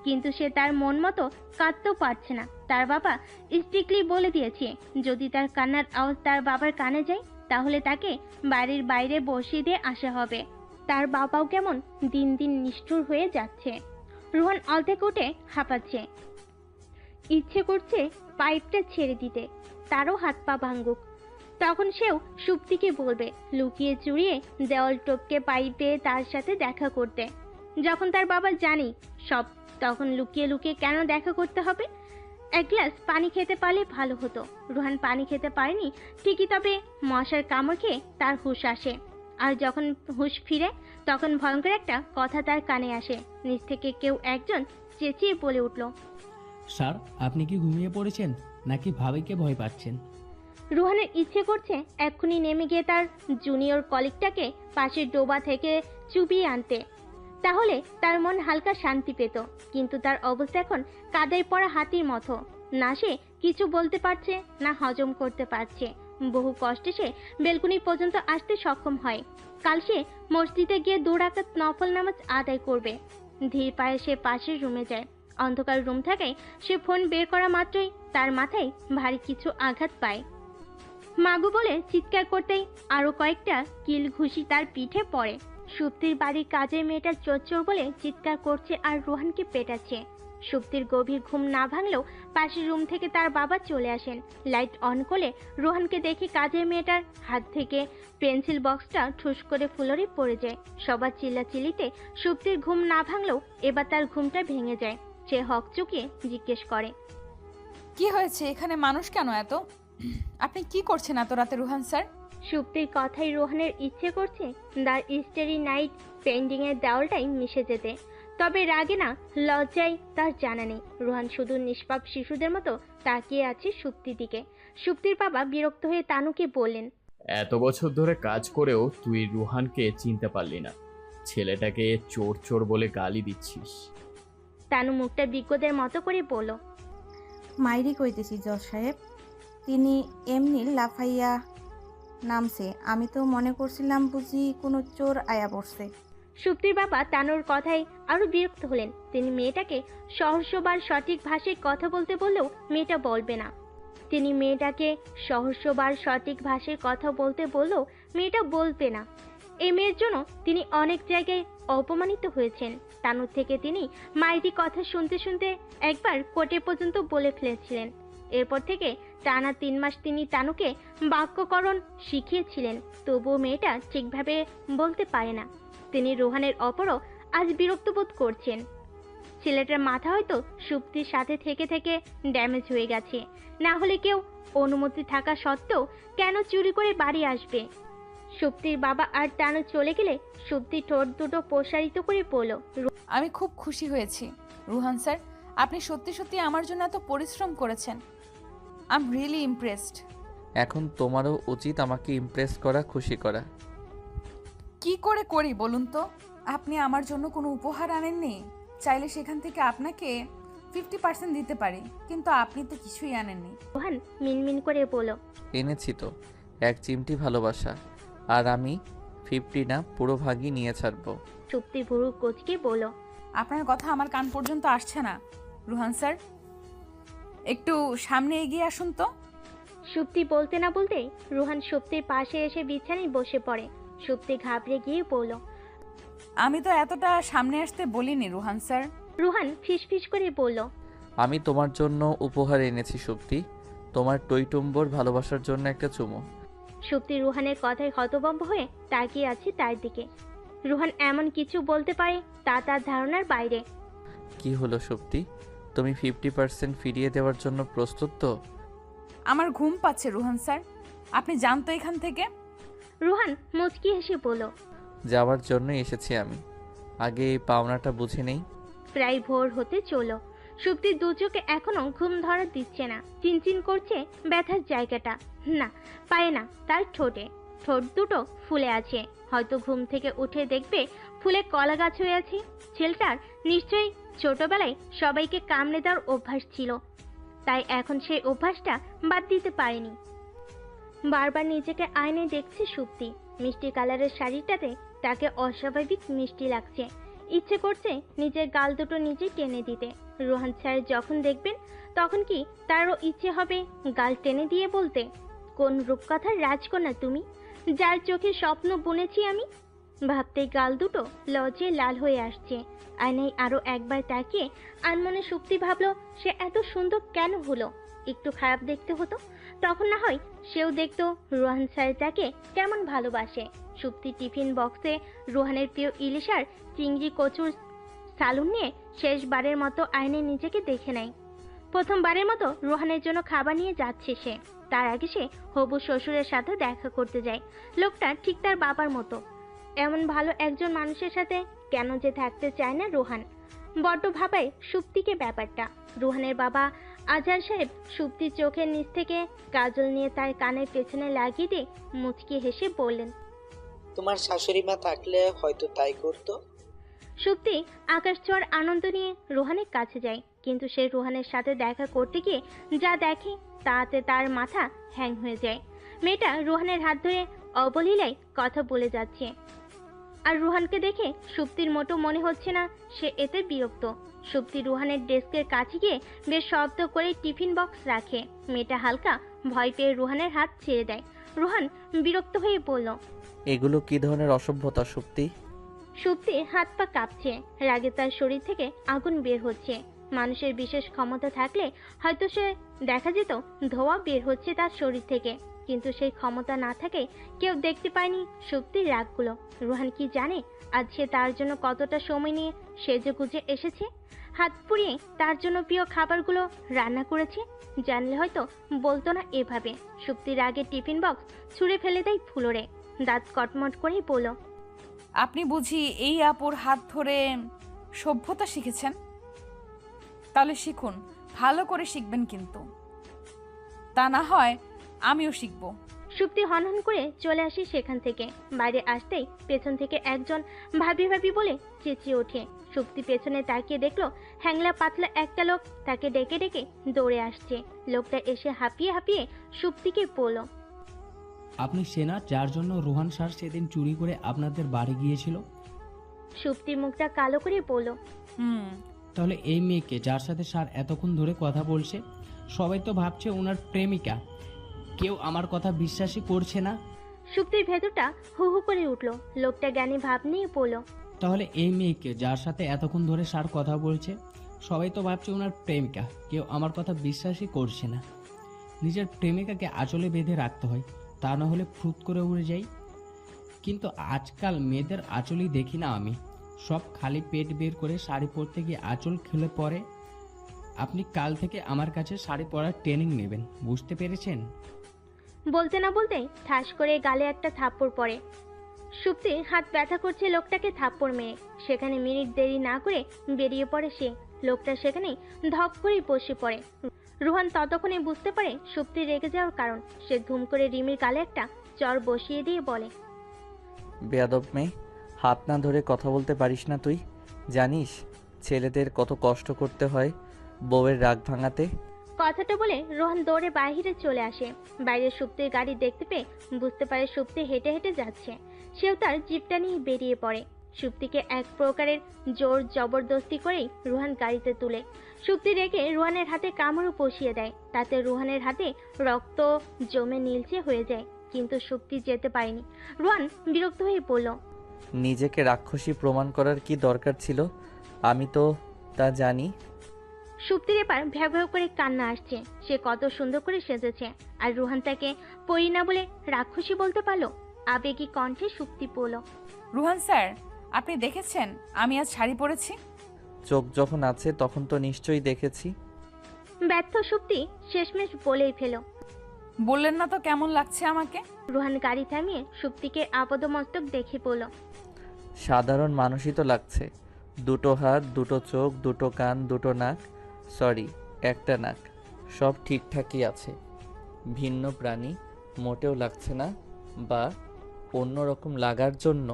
কিন্তু সে তার মন মতো কাঁদতেও পারছে না। তার বাবা স্ট্রিক্টলি বলে দিয়েছে যদি তার কান্নার আওয়াজ তার বাবার কানে যায় তাহলে তাকে বাড়ির বাইরে বসিয়ে দিয়ে আসা হবে। তার বাবাও কেমন দিন দিন নিষ্ঠুর হয়ে যাচ্ছে। রোহান অর্ধেক উঠে হাঁপাচ্ছে। ইচ্ছে করছে পাইপটা ছেড়ে দিতে, তারও হাত পা ভাঙুক। তখন সেও সুপ্তিকে বলবে লুকিয়ে চুরিয়ে দেওয়াল টপকে পাইপে তার সাথে দেখা করতে। যখন তার বাবা জানি সব, তখন লুকিয়ে লুকিয়ে কেন দেখা করতে হবে? 1 গ্লাস পানি খেতে পারলে ভালো হতো। রোহান পানি খেতে পারেনি ঠিকই, তবে মশার কামড় খেয়ে তার হুঁশ আসে। আর যখন হুঁশ ফিরে তখন ভয়ঙ্কর একটা কথা তার কানে আসে। নিচ থেকে কেউ একজন চেঁচিয়ে বলে উঠল, স্যার, আপনি কি ঘুমিয়ে পড়েছেন নাকি ভাবিকে ভয় পাচ্ছেন? রোহানের ইচ্ছে করছে এক্ষুনি নেমে গিয়ে তার জুনিয়র কলিগটাকে পাশের ডোবা থেকে চুবিয়ে আনতে, তাহলে তার মন হালকা শান্তি পেত। কিন্তু তার অবস্থা এখন কাদায় পড়া হাতির মতো। না সে কিছু বলতে পারছে, না হজম করতে পারছে। বহু কষ্টে সে বেলকুনি পর্যন্ত আসতে সক্ষম হয়। কাল সে মসজিদে গিয়ে 2 রাকাত নফল নামাজ আদায় করবে। ধীর পায়ে সে পাশের রুমে যায়। অন্ধকার রুম থাকায় সে ফোন বের করা মাত্রই তার মাথায় ভারী কিছু আঘাত পায়। মাগু বলে চিৎকার করতেই আরো কয়েকটা কিল ঘুষি তার পিঠে পড়ে। সুপ্তির বাড়ির কাজের মেয়েটা চোর চোর বলে চিৎকার করছে আর রোহানকে পেটাচ্ছে। সুপ্তির গভীর ঘুম না ভাঙলেও পাশের রুম থেকে তার বাবা চলে আসেন। লাইট অন করে রোহানকে দেখে কাজের মেয়েটার হাত থেকে পেন্সিল বক্সটা ঠুস করে ফ্লোরে পড়ে যায়। সবার চিল্লাচিল্লিতে সুপ্তির ঘুম না ভাঙলেও এবার তার ঘুমটা ভেঙে যায়। সে হকচকিয়ে জিজ্ঞেস করে, কি হয়েছে? এখানে মানুষ কেন এত? আপনি কি করছেন এত রাতে রুহান স্যার? সুপ্তির কথাই রোহানের ইচ্ছে করছে দ্য স্টারি নাইট পেন্ডিং এর দেওয়ালটাই মিশে যেতে। তবে রাগে না লজ্জায় তার জানা নেই। রোহান শুধু নিষ্পাপ শিশুদের মতো তাকিয়ে আছে সুপ্তির দিকে। সুপ্তির বাবা বিরক্ত হয়ে তানুকে বললেন, এত বছর ধরে কাজ করেও তুই রুহানকে চিনতে পারলি না, ছেলেটাকে চোর চোর বলে গালি দিচ্ছিস। তানু মুখটা বিজ্ঞদের মতো করে বলল, মাইরি কইতেছি জজ সাহেব, তিনি এমনি লাফাইয়া নামছে, আমি তো মনে করছিলাম বুঝি কোনো চোর আয়া পড়ছে। সুপ্তির বাবা তানুর কথায় আরো বিরক্ত হলেন। তিনি মেয়েটাকে সহস্রবার সঠিক ভাষায় কথা বলতে বললেও মেয়েটা বলবে না। তিনি মেয়েটাকে সহস্রবার সঠিক ভাষায় কথা বলতে বললেও মেয়েটা বলবে না। এই মেয়ের জন্য তিনি অনেক জায়গায় অপমানিত হয়েছেন। তানুর থেকে তিনি মাইরি কথা শুনতে শুনতে একবার কোর্টে পর্যন্ত বলে ফেলেছিলেন। এরপর থেকে টানা 3 মাস তিনি তানুকে বাক্যকরণ শিখিয়েছিলেন, তবুও মেয়েটা ঠিকভাবে বলতে পারে না। তিনি রোহানের অপরও আজ বিরক্ত বোধ করছেন। ছেলেটার মাথা হয়তো সুপ্তির সাথে থেকে থেকে ড্যামেজ হয়ে গেছে, না হলে কেউ অনুমতি থাকা সত্ত্বেও কেন চুরি করে বাড়ি আসবে। সুপ্তির বাবা আর টানু চলে গেলে সুপ্তি ঠোঁট দুটো প্রসারিত করে বলল, আমি খুব খুশি হয়েছি রুহান স্যার, আপনি সত্যি সত্যি আমার জন্য এত পরিশ্রম করেছেন। I am really impressed. এখন তোমারও উচিত আমাকে ইমপ্রেস করা, খুশি করা। কি করে করি বলুন তো? আপনি আমার জন্য কোনো উপহার আনেননি। চাইলে সেখান থেকে আপনাকে 50% দিতে পারি, কিন্তু আপনি তো কিছুই আনেননি। রোহান মিনমিন করে বলল, এনেছি তো, এক চিমটি ভালোবাসা, আর আমি 50 না পুরো ভাগই নিয়ে ছাড়বো। সুপ্তি ভুরু কোচকে বলল, আপনার কথা আমার কান পর্যন্ত আসছে না রুহান স্যার, একটু সামনে এগিয়ে আসুন তো। সুপ্তি বলতে না বলতেই রোহান সুপ্তির পাশে এসে বিছানায় বসে পড়ে। সুপ্তি ঘাবড়ে গিয়ে বলল, আমি তো এতটা সামনে আসতে বলিনি রুহান স্যার। রোহান ফিসফিস করে বলল, আমি তোমার জন্য উপহার এনেছি সুপ্তি, তোমার টইটুম্বর ভালোবাসার জন্য একটা চুমু। সুপ্তি রোহানের কথায় হতভম্ব হয়ে তাকিয়ে আছে তার দিকে। রোহান এমন কিছু বলতে পারে তা তার ধারণার বাইরে। কি হলো সুপ্তি, তুমি 50% ফিরিয়ে দেওয়ার জন্য প্রস্তুত তো? আমার ঘুম পাচ্ছে রুহান স্যার, আপনি যান তো এখান থেকে। রোহান মুচকি হেসে বলল, যাওয়ার জন্য এসেছি আমি, আগে এই পাওনাটা বুঝে নেই। প্রায় ভোর হতে চলো। সুপ্তির দু চোখে এখনো ঘুম ধরা দিচ্ছে না। চিনচিন করছে ব্যথার জায়গাটা, না পায় না তার ঠোঁটে। ঠোঁট দুটো ফুলে আছে, হয়তো ঘুম থেকে উঠে দেখবে ফুলে কলা গাছ হয়ে আছে। ছেলেটার নিশ্চয়ই ছোটবেলায় সবাইকে কামড়ে দেওয়ার অভ্যাস ছিল, তাই এখন সেই অভ্যাসটা বাদ দিতে পারেনি। বারবার নিজেকে আয়নায় দেখছে সুপ্তি। মিষ্টি কালারের শাড়িটাতে তাকে অস্বাভাবিক মিষ্টি লাগছে। ইচ্ছে করছে নিজের গাল দুটো নিজে টেনে দিতে। রোহান স্যার যখন দেখবেন তখন কি তারও ইচ্ছে হবে গাল টেনে দিয়ে বলতে, কোন রূপকথার রাজকন্যা তুমি, যার চোখে স্বপ্ন বুনেছি আমি। ভাবতেই গাল দুটো লজ্জায় লাল হয়ে আসছে। আয়নায় আরো একবার তাকিয়ে আনমনে সুপ্তি ভাবলো সে এত সুন্দর কেন হলো। একটু খারাপ দেখতে হতো, তখন না হয় সেও দেখতো রোহান স্যার তাকে কেমন ভালোবাসে। সুপ্তি টিফিন বক্সে রোহানের প্রিয় ইলিশ আর চিংড়ি কচুর সালুন নিয়ে শেষবারের মতো আয়নায় নিজেকে দেখে নেয়। প্রথমবারের মতো রোহানের জন্য খাবার নিয়ে যাচ্ছে সে। তার আগে সে হবু শ্বশুরের সাথে দেখা করতে যায়। লোকটা ঠিক তার বাবার মতো। এমন ভালো একজন মানুষের সাথে কেন যে থাকতে চায় না রোহান। বড্ড ভাবায় সুপ্তিকে ব্যাপারটা। রোহানের বাবা আজহার সাহেব সুপ্তির চোখের নিচ থেকে কাজল নিয়ে তার কানের পেছনে লাগিয়ে দিয়ে মুচকি হেসে বললেন, তোমার শাশুড়ি মা থাকলে হয়তো তাই করতো। সুপ্তি আকাশ ছোঁয়ার আনন্দ নিয়ে রোহানের কাছে যায়, কিন্তু সে রোহানের সাথে দেখা করতে গিয়ে যা দেখে তাতে তার মাথা হ্যাং হয়ে যায়। মেয়েটা রোহানের হাত ধরে অবলীলায় কথা বলে যাচ্ছে, আর রোহানকে দেখে সুপ্তির মোটো মনে হচ্ছে না সে এতে বিরক্ত। সুপ্তি রোহানের ডেস্কের কাছে গিয়ে বেশ শব্দ করে টিফিন বক্স রাখে। মেয়েটা হালকা ভয় পেয়ে রোহানের হাত ছেড়ে দেয়। রোহান বিরক্ত হয়ে বলল, এগুলো কি ধরনের অসভ্যতা সুপ্তি? সুপ্তির হাত পা কাঁপছে, রাগে তার শরীর থেকে আগুন বের হচ্ছে। মানুষের বিশেষ ক্ষমতা থাকলে হয়তো সে দেখা যেত ধোঁয়া বের হচ্ছে তার শরীর থেকে, কিন্তু সেই ক্ষমতা না থাকে কেউ দেখতে পায়নি সুপ্তির রাগগুলো। রুহান কি জানে আজ সে তার জন্য কতটা সময় নিয়ে সেজেগুজে এসেছে, হাত পুড়িয়ে তার জন্য প্রিয় খাবারগুলো রান্না করেছে। জানলে হয়তো বলতো না এভাবে। সুপ্তির রাগে টিফিন বক্স ছুঁড়ে ফেলে দেয় ফ্লোরে, দাঁত কটমট করেই বলল, আপনি বুঝি এই আপুর হাত ধরে সভ্যতা শিখেছেন? তাহলে শিখুন, ভালো করে শিখবেন, কিন্তু তা না হয় আমিও শিখব। সুপ্তি হনহন করে চলে আসে সেখান থেকে। বাইরে আসতেই পেছন থেকে একজন ভাবি ভাবি বলে চেঁচিয়ে ওঠে। সুপ্তি পেছনে তাকিয়ে দেখলো হ্যাংলা পাতলা একটা লোক তাকে ডেকে ডেকে দৌড়ে আসছে। লোকটা এসে হাঁপিয়ে হাঁপিয়ে সুপ্তিকে বলল, আপনি সেনা যার জন্য রোহান স্যার সেদিন চুরি করে আপনাদের বাড়ি গিয়েছিল? সুপ্তির মুখটা কালো করে বলল, তাহলে এই মেয়েকে যার সাথে স্যার এতক্ষণ ধরে কথা বলছে, সবাই তো ভাবছে ওনার প্রেমিকা। কেউ আমার কথা বিশ্বাসই করছে না। সুপ্তির ভেতরটা হু হু করে উঠল। লোকটা জ্ঞানী ভাব নিয়ে বলল, তাহলে এই মেয়েকে যার সাথে এতক্ষণ ধরে স্যার কথা বলছে, সবাই তো ভাবছে ওনার প্রেমিকা। কেউ আমার কথা বিশ্বাসই করছে না। নিজের প্রেমিকাকে আঁচলে বেঁধে রাখতে হয়, তা না হলে ফুট করে উড়ে যাই। কিন্তু আজকাল মেয়েদের আঁচলই দেখি না আমি, সব খালি পেট বের করে শাড়ি পরতে গিয়ে আঁচল খুলে পড়ে। আপনি কাল থেকে আমার কাছে শাড়ি পরার ট্রেনিং নেবেন, বুঝতে পেরেছেন? বলতে না বলতেই ঠাস করে গালে একটা থাপ্পড় পড়ে। সুপ্তির হাত ব্যথা করছে লোকটাকে থাপ্পড় মেরে। সেখানে মিনিট দেরি না করে বেরিয়ে পড়ে সে। লোকটা সেখানেই ধপ করেই বসে পড়ে। রুহান ততক্ষণে বুঝতে পারে সুপ্তি রেগে যাওয়ার কারণ। সে ধুম করে রিমির গালে একটা চর বসিয়ে দিয়ে বলে, বেয়াদব মেয়ে, হাত না ধরে কথা বলতে পারিস না তুই? জানিস ছেলেদের কত কষ্ট করতে হয় বউয়ের রাগ ভাঙাতে? কথাটা বলে রোহান দৌড়ে বাইরে চলে আসে। বাইরে সুপ্তির গাড়ি দেখতে পেয়ে বুঝতে পারে সুপ্তি হেঁটে হেঁটে যাচ্ছে। সেও তার জিপটা নিয়ে বেরিয়ে পড়ে। সুপ্তিকে এক প্রকারের জোর জবরদস্তি করেই রুহান গাড়িতে তুলে। সুপ্তি রেগে রুহানের হাতে কামড়ও বসিয়ে দেয়। তাতে রুহানের হাতে রক্ত জমে নীলচে হয়ে যায়, কিন্তু সুপ্তি যেতে পারেনি। রুহান বিরক্ত হয়ে বলল, নিজেকে রাক্ষসী প্রমাণ করার কি দরকার ছিল? আমি তো তা জানি। সুপ্তির এবার ভ্যাভ ভ্যাভ করে কান্না আসছে। সে কত সুন্দর করে সেজেছে, আর রুহান তাকে পরি না বলে রাক্ষসী বলতে পারলো। আবেগী কণ্ঠে সুপ্তি বলল, রুহান স্যার, আপনি দেখেছেন আমি আজ শাড়ি পরেছি? চোখ যখন আছে তখন তো নিশ্চয়ই দেখেছি। ব্যর্থ সুপ্তি শেষমেশ বলেই ফেল। বললেন না তো কেমন লাগছে আমাকে? রুহান গাড়ি থামিয়ে সুপ্তিকে আপাদমস্তক দেখে বলল, সাধারণ মানুষই তো লাগছে। দুটো হাত, দুটো চোখ, দুটো কান, দুটো নাক, সরি একটা নাক, সব ঠিকঠাকই আছে। ভিন্ন প্রাণী মোটেও লাগছে না, বা অন্যরকম লাগার জন্য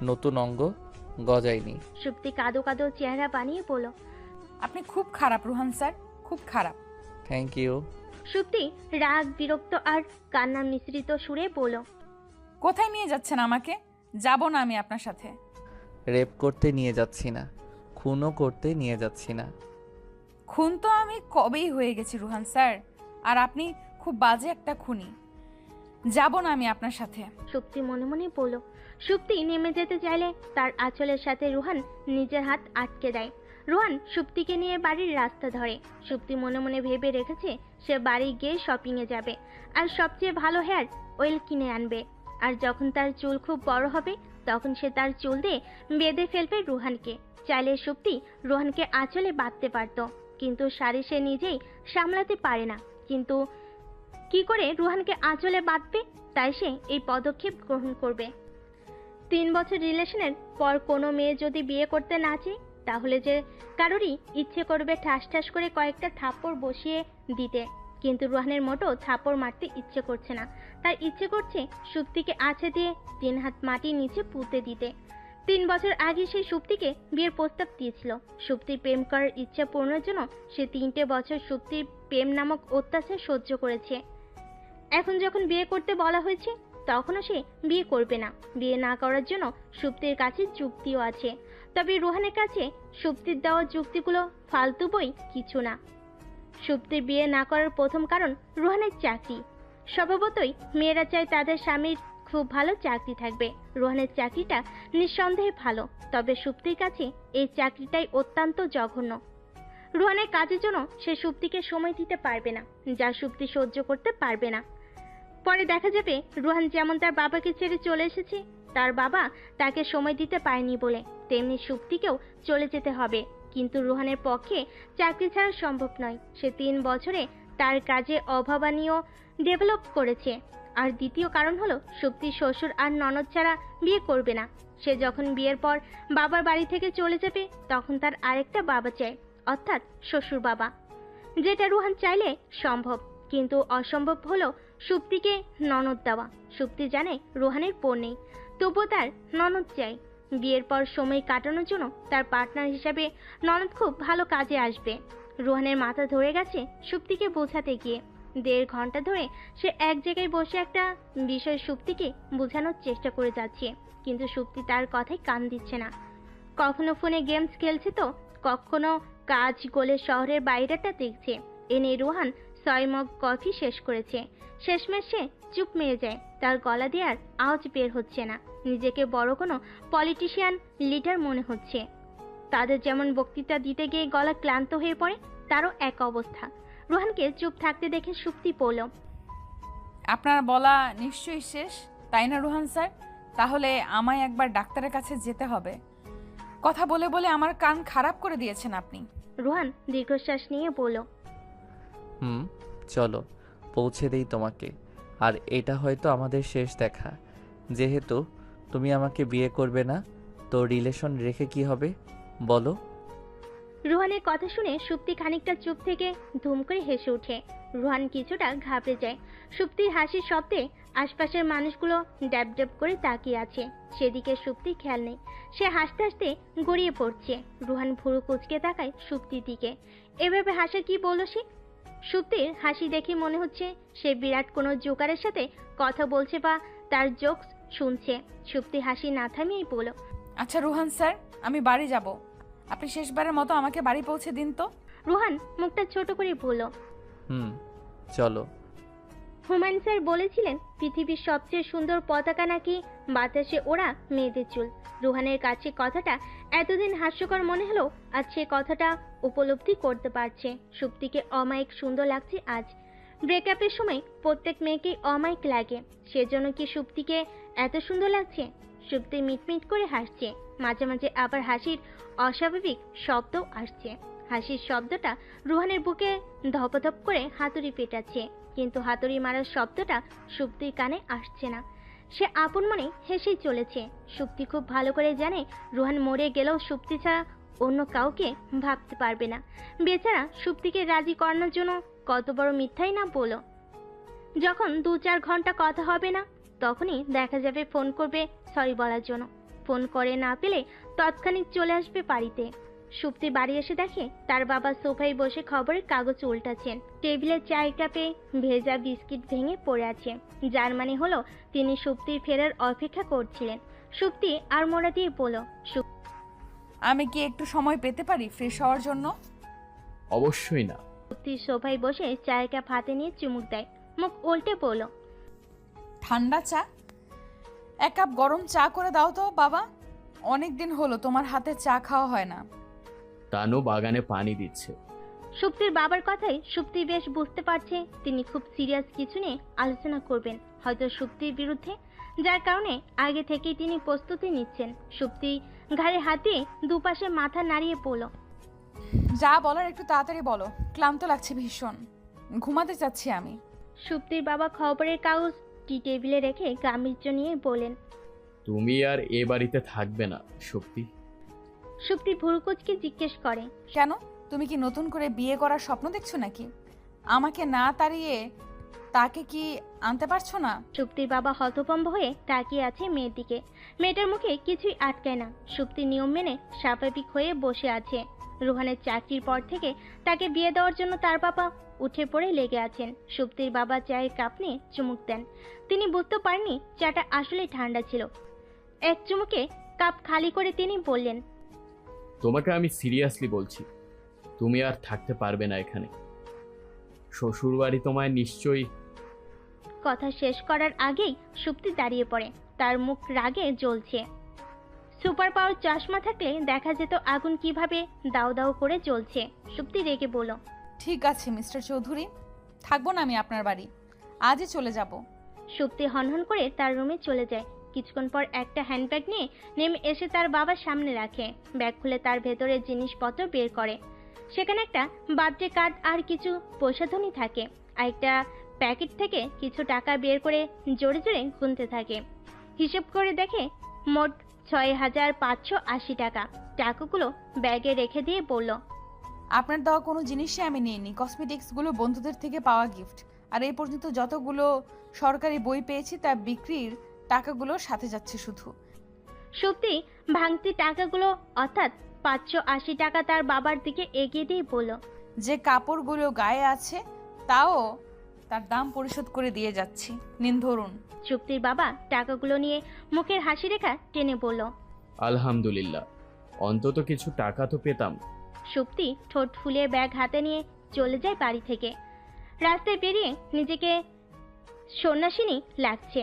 নতুন অঙ্গ গজায়নি। সুপ্তি কাদো কাদো চেহারা বানিয়ে বলল, আপনি খুব খারাপ রুহান স্যার, খুব খারাপ। Thank you. সুপ্তি রাগ, বিরক্ত আর কান্না মিশ্রিত সুরে বলল, কোথায় নিয়ে যাচ্ছেন আমাকে? যাব না আমি আপনার সাথে। রেপ করতে নিয়ে যাচ্ছি না, খুনও করতে নিয়ে যাচ্ছি না। খুন তো আমি কবেই হয়ে গেছি রুহান স্যার, আর আপনি খুব বাজে একটা খুনি। যাব না আমি আপনার সাথে। সুপ্তি মনে মনে বলল। সুপ্তি নেমে যেতে চাইলে তার আঁচলের সাথে রুহান নিজের হাত আটকে দেয়। রুহান সুপ্তিকে নিয়ে বাড়ির রাস্তা ধরে। সুপ্তি মনে মনে ভেবে রেখেছে সে বাড়ি গিয়ে শপিংয়ে যাবে আর সবচেয়ে ভালো হেয়ার অয়েল কিনে আনবে। আর যখন তার চুল খুব বড় হবে তখন সে তার চুল দিয়ে বেঁধে ফেলবে রুহানকে। চাইলে সুপ্তি রুহানকে আঁচলে বাঁধতে পারত, কিন্তু শাড়ি সে নিজেই সামলাতে পারে না। কিন্তু কি করে রুহানকে আঁচলে বাঁধবে? তাই সে এই পদক্ষেপ গ্রহণ করবে। 3 বছর রিলেশনের পর কোনো মেয়ে যদি বিয়ে করতে না চায়, তাহলে যে কারোরই ইচ্ছে করবে ঠাস ঠাস করে কয়েকটা থাপ্পড় বসিয়ে দিতে। কিন্তু রুহানের মোটেও থাপ্পড় মারতে ইচ্ছে করছে না। তার ইচ্ছে করছে সুপ্তিকে আছে দিয়ে 3 হাত মাটির নিচে পুঁতে দিতে। 3 বছর আগে সে সুপ্তিকে বিয়ের প্রস্তাব দিয়েছিল। সুপ্তির প্রেম করার ইচ্ছা পূরণের জন্য সে 3টে বছর সুপ্তির প্রেম নামক অত্যাচার সহ্য করেছে। এখন যখন বিয়ে করতে বলা হয়েছে তখনও সে বিয়ে করবে না। বিয়ে না করার জন্য সুপ্তির কাছে যুক্তিও আছে, তবে রুহানের কাছে সুপ্তির দেওয়া যুক্তিগুলো ফালতু বই কিছু না। সুপ্তির বিয়ে না করার প্রথম কারণ রুহানের চাকরি। স্বভাবতই মেয়েরা চায় তাদের স্বামীর খুব ভালো চাকরি থাকবে। রুহানের চাকরিটা নিঃসন্দেহে ভালো, তবে সুপ্তির কাছে এই চাকরিটাই অত্যন্ত জঘন্য। রুহানের কাজের জন্য সে সুপ্তিকে সময় দিতে পারবে না, যা সুপ্তি সহ্য করতে পারবে না। পরে দেখা যাবে রুহান যেমন তার বাবাকে ছেড়ে চলে এসেছে, তার বাবা তাকে সময় দিতে পারেনি বলে তেমনি সুপ্তিকেও চলে যেতে হবে। কিন্তু রুহানের পক্ষে চাকরি ছাড়া সম্ভব নয়। সে 3 বছরে তার কাজে অভাবনীয় ডেভেলপ করেছে। আর দ্বিতীয় কারণ হলো সুপ্তির শ্বশুর আর ননদ ছাড়া বিয়ে করবে না। সে যখন বিয়ের পর বাবার বাড়ি থেকে চলে যাবে তখন তার আরেকটা বাবা চাই, অর্থাৎ শ্বশুর বাবা, যেটা রুহান চাইলে সম্ভব। কিন্তু অসম্ভব হলো সুপ্তিকে ননদ দেওয়া। সুপ্তি জানে রুহানের পর নেই, তবুও তার ননদ চাই। বিয়ের পর সময় কাটানোর জন্য তার পার্টনার হিসাবে ননদ খুব ভালো কাজে আসবে। রুহানের মাথা ধরে গেছে সুপ্তিকে বোঝাতে গিয়ে। 1.5 ঘন্টা ধরে সে এক জায়গায় বসে একটা বিষয় সুপ্তিকে বোঝানোর চেষ্টা করে যাচ্ছে, কিন্তু সুপ্তি তার কথায় কান দিচ্ছে না। কখনো ফোনে গেমস খেলছে তো কখনো কাজ গোলে শহরের বাইরেটা দেখছে। এনে রুহান 6 মগ কফি শেষ করেছে। শেষমেশ সে চুপ মেরে যায়। তার গলা দিয়ে আর আওয়াজ বের হচ্ছে না। নিজেকে বড় কোনো পলিটিশিয়ান লিডার মনে হচ্ছে। তাদের যেমন বক্তৃতা দিতে গিয়ে গলা ক্লান্ত হয়ে পড়ে, তারও এক অবস্থা। রুহানকে চুপ থাকতে দেখে সুপ্তি পড়ল। আপনার বলা নিশ্চয়ই শেষ, তাই না রুহান স্যার? তাহলে আমায় একবার ডাক্তারের কাছে যেতে হবে। কথা বলে বলে আমার কান খারাপ করে দিয়েছেন আপনি। রুহান দীর্ঘশ্বাস নিয়ে বলল, চলো পৌঁছে দেই তোমাকে। আর এটা হয়তো আমাদের শেষ দেখা। যেহেতু তুমি আমাকে বিয়ে করবে না, তো রিলেশন রেখে কি হবে বলো? রুহানের কথা শুনে সুপ্তি খানিকটা চুপ থেকে ধুম করে হেসে ওঠে। রুহান কিছুটা ঘাবড়ে যায়। সুপ্তির হাসির শব্দে আশপাশের মানুষগুলো ড্যাব ড্যাব করে তাকিয়ে আছে। সেদিকে সুপ্তির খেয়াল নেই। সে হাসতে হাসতে গড়িয়ে পড়ছে। রুহান ভুরু কুঁচকে তাকায় সুপ্তির দিকে। এভাবে হাসে কি বলো সে? সুপ্তির হাসি দেখে মনে হচ্ছে সে বিরাট কোনো জোকারের সাথে কথা বলছে বা তার জোকস শুনছে। সুপ্তি হাসি না থামিয়েই বলল, আচ্ছা রুহান স্যার, আমি বাড়ি যাব। আপনি শেষবারের মতো আমাকে বাড়ি পৌঁছে দিন তো। রুহান মুখটা ছোট করে বলল, চলো। হুমায়ুন স্যার বলেছিলেন পৃথিবীর সবচেয়ে সুন্দর পতাকা নাকি বাতাসে ওড়া মেয়েদের চুল। রুহানের কাছে কথাটা এতদিন হাস্যকর মনে হলো আজ সে কথাটা উপলব্ধি করতে পারছে। সুপ্তিকে অমায়িক সুন্দর লাগছে আজ। ব্রেকআপের সময় প্রত্যেক মেয়েকেই অমায়িক লাগে, সেজন্য কি সুপ্তিকে এত সুন্দর লাগছে? সুপ্তি মিটমিট করে হাসছে। মাঝে মাঝে আবার হাসির অস্বাভাবিক শব্দও আসছে। হাসির শব্দটা রুহানের বুকে ধপধপ করে হাতুড়ি পেটাচ্ছে, কিন্তু হাতুড়ি মারার শব্দটা সুপ্তির কানে আসছে না। সে আপন মনে হেসেই চলেছে। সুপ্তি খুব ভালো করে জানে রুহান মরে গেলেও সুপ্তি ছাড়া অন্য কাউকে ভাবতে পারবে না। বেচারা সুপ্তিকে রাজি করানোর জন্য কত বড় মিথ্যাই না বলো। যখন 2-4 ঘন্টা কথা হবে না, তখনই দেখা যাবে ফোন করবে সরি বলার জন্য। ফোন করে না পেলে তৎক্ষণিক চলে আসবে বাড়িতে। সুপ্তি বাড়ি এসে দেখে তার বাবা সোফায় বসে খবরের কাগজ উল্টাচ্ছেন। টেবিলে চায়ের কাপে ভেজা বিস্কিট ভেঙে পড়ে আছে, যার মানে হলো তিনি সুপ্তির ফেরার অপেক্ষা করছিলেন। সুপ্তি আর মোড়া দিয়ে বলল, আমি কি একটু সময় পেতে পারি ফ্রেশ হওয়ার জন্য? অবশ্যই না। সুপ্তি সোফায় বসে চায়ের কাপ হাতে নিয়ে চুমুক দেয়, মুখ উল্টে বলল, ঠান্ডা চা? 1 কাপ গরম চা করে দাও তো বাবা। অনেক দিন হলো তোমার হাতে চা খাওয়া হয় না। তানু বাগানে পানি দিচ্ছে। সুপ্তির বাবার কথাই সুপ্তি বেশ বুঝতে পারছে তিনি খুব সিরিয়াস কিছু নিয়ে আলোচনা করবেন, হয়তো সুপ্তির বিরুদ্ধে, যার কারণে আগে থেকেই তিনি প্রস্তুতি নিচ্ছেন। সুপ্তি ঘাড়ে হাত দিয়ে দুপাশে মাথা নাড়িয়ে পড়ল, যা বলার একটু তাড়াতাড়ি বলো, ক্লান্ত লাগছে ভীষণ, ঘুমাতে চাচ্ছি আমি। সুপ্তির বাবা খবরের কাগজ টি টেবিলে রেখে গাম্ভীর্য নিয়ে বলেন, তুমি আর এ বাড়িতে থাকবে না শক্তি। সুপ্তি ভুরুকুচকে জিজ্ঞেস করে, কেন? তুমি কি নতুন করে বিয়ে করার স্বপ্ন দেখছো নাকি? আমাকে না তাড়িয়ে তাকে কি আনতে পারছো না? সুপ্তির বাবা হতভম্ব হয়ে তাকিয়ে আছে মেয়ের দিকে। মেয়েটার মুখে কিছুই আটকায় না। সুপ্তি নিয়ম মেনে স্বাভাবিক হয়ে বসে আছে। রুহানের চাকরির পর থেকে তাকে বিয়ে দেওয়ার জন্য তার বাবা উঠে পড়ে লেগে আছেন। সুপ্তির বাবা চায়ের কাপ নিয়ে চুমুক দেন। তিনি বুঝতে পারেননি চাটা আসলে ঠান্ডা ছিল। এক চুমুকে কাপ খালি করে তিনি বললেন, তোমাকে আমি সিরিয়াসলি বলছি, তুমি আর থাকতে পারবে না এখানে। শ্বশুর বাড়ি তোমায় নিশ্চয়ই। কথা শেষ করার আগেই সুপ্তি দাঁড়িয়ে পড়ে। তার মুখ রাগে জ্বলছে। সুপার পাওয়ার চশমা থাকলে দেখা যেত আগুন কিভাবে দাও দাও করে জ্বলছে। সুপ্তি রেগে বলল, ঠিক আছে মিস্টার চৌধুরী, থাকবো না আমি আপনার বাড়ি, আজই চলে যাব। সুপ্তি হনহন করে তার রুমে চলে যায়। কিছুক্ষণ পর একটা হ্যান্ডব্যাগ নিয়ে নেমে এসে তার বাবার সামনে রাখে। ব্যাগ খুলে তার ভেতরে জিনিসপত্র বের করে। সেখানে একটা বার্থডে কার্ড আর কিছু প্রসাধনী থাকে। আর একটা প্যাকেট থেকে কিছু টাকা বের করে জোরে জোরে গুনতে থাকে। হিসেব করে দেখে মোট ৬,৫৮০ টাকা। টাকাগুলো ব্যাগে রেখে দিয়ে বলল, আপনার দেওয়া কোনো জিনিসই আমি নিইনি, কসমেটিক্সগুলো বন্ধুদের থেকে পাওয়া গিফট। আর এই পর্যন্ত যতগুলো সরকারি বই পেয়েছি তা বিক্রির টাকাগুলোর সাথে যাচ্ছে শুধু। সুপ্তি ভাঙতি টাকাগুলো অর্থাৎ ৫৮০ টাকা তার বাবার দিকে এগিয়ে দিয়ে বলল, যে কাপড়গুলো গায়ে আছে তাও তার দাম পরিশোধ করে দিয়ে যাচ্ছি, নিন ধরুন। সুপ্তির বাবা টাকাগুলো নিয়ে মুখের হাসি রেখা টেনে বলল। আলহামদুলিল্লাহ, অন্তত কিছু টাকা তো পেতাম। সুপ্তি ঠোঁট ফুলিয়ে ব্যাগ হাতে নিয়ে চলে যায় বাড়ি থেকে। রাস্তায় বেরিয়ে নিজেকে সন্ন্যাসিনী লাগছে।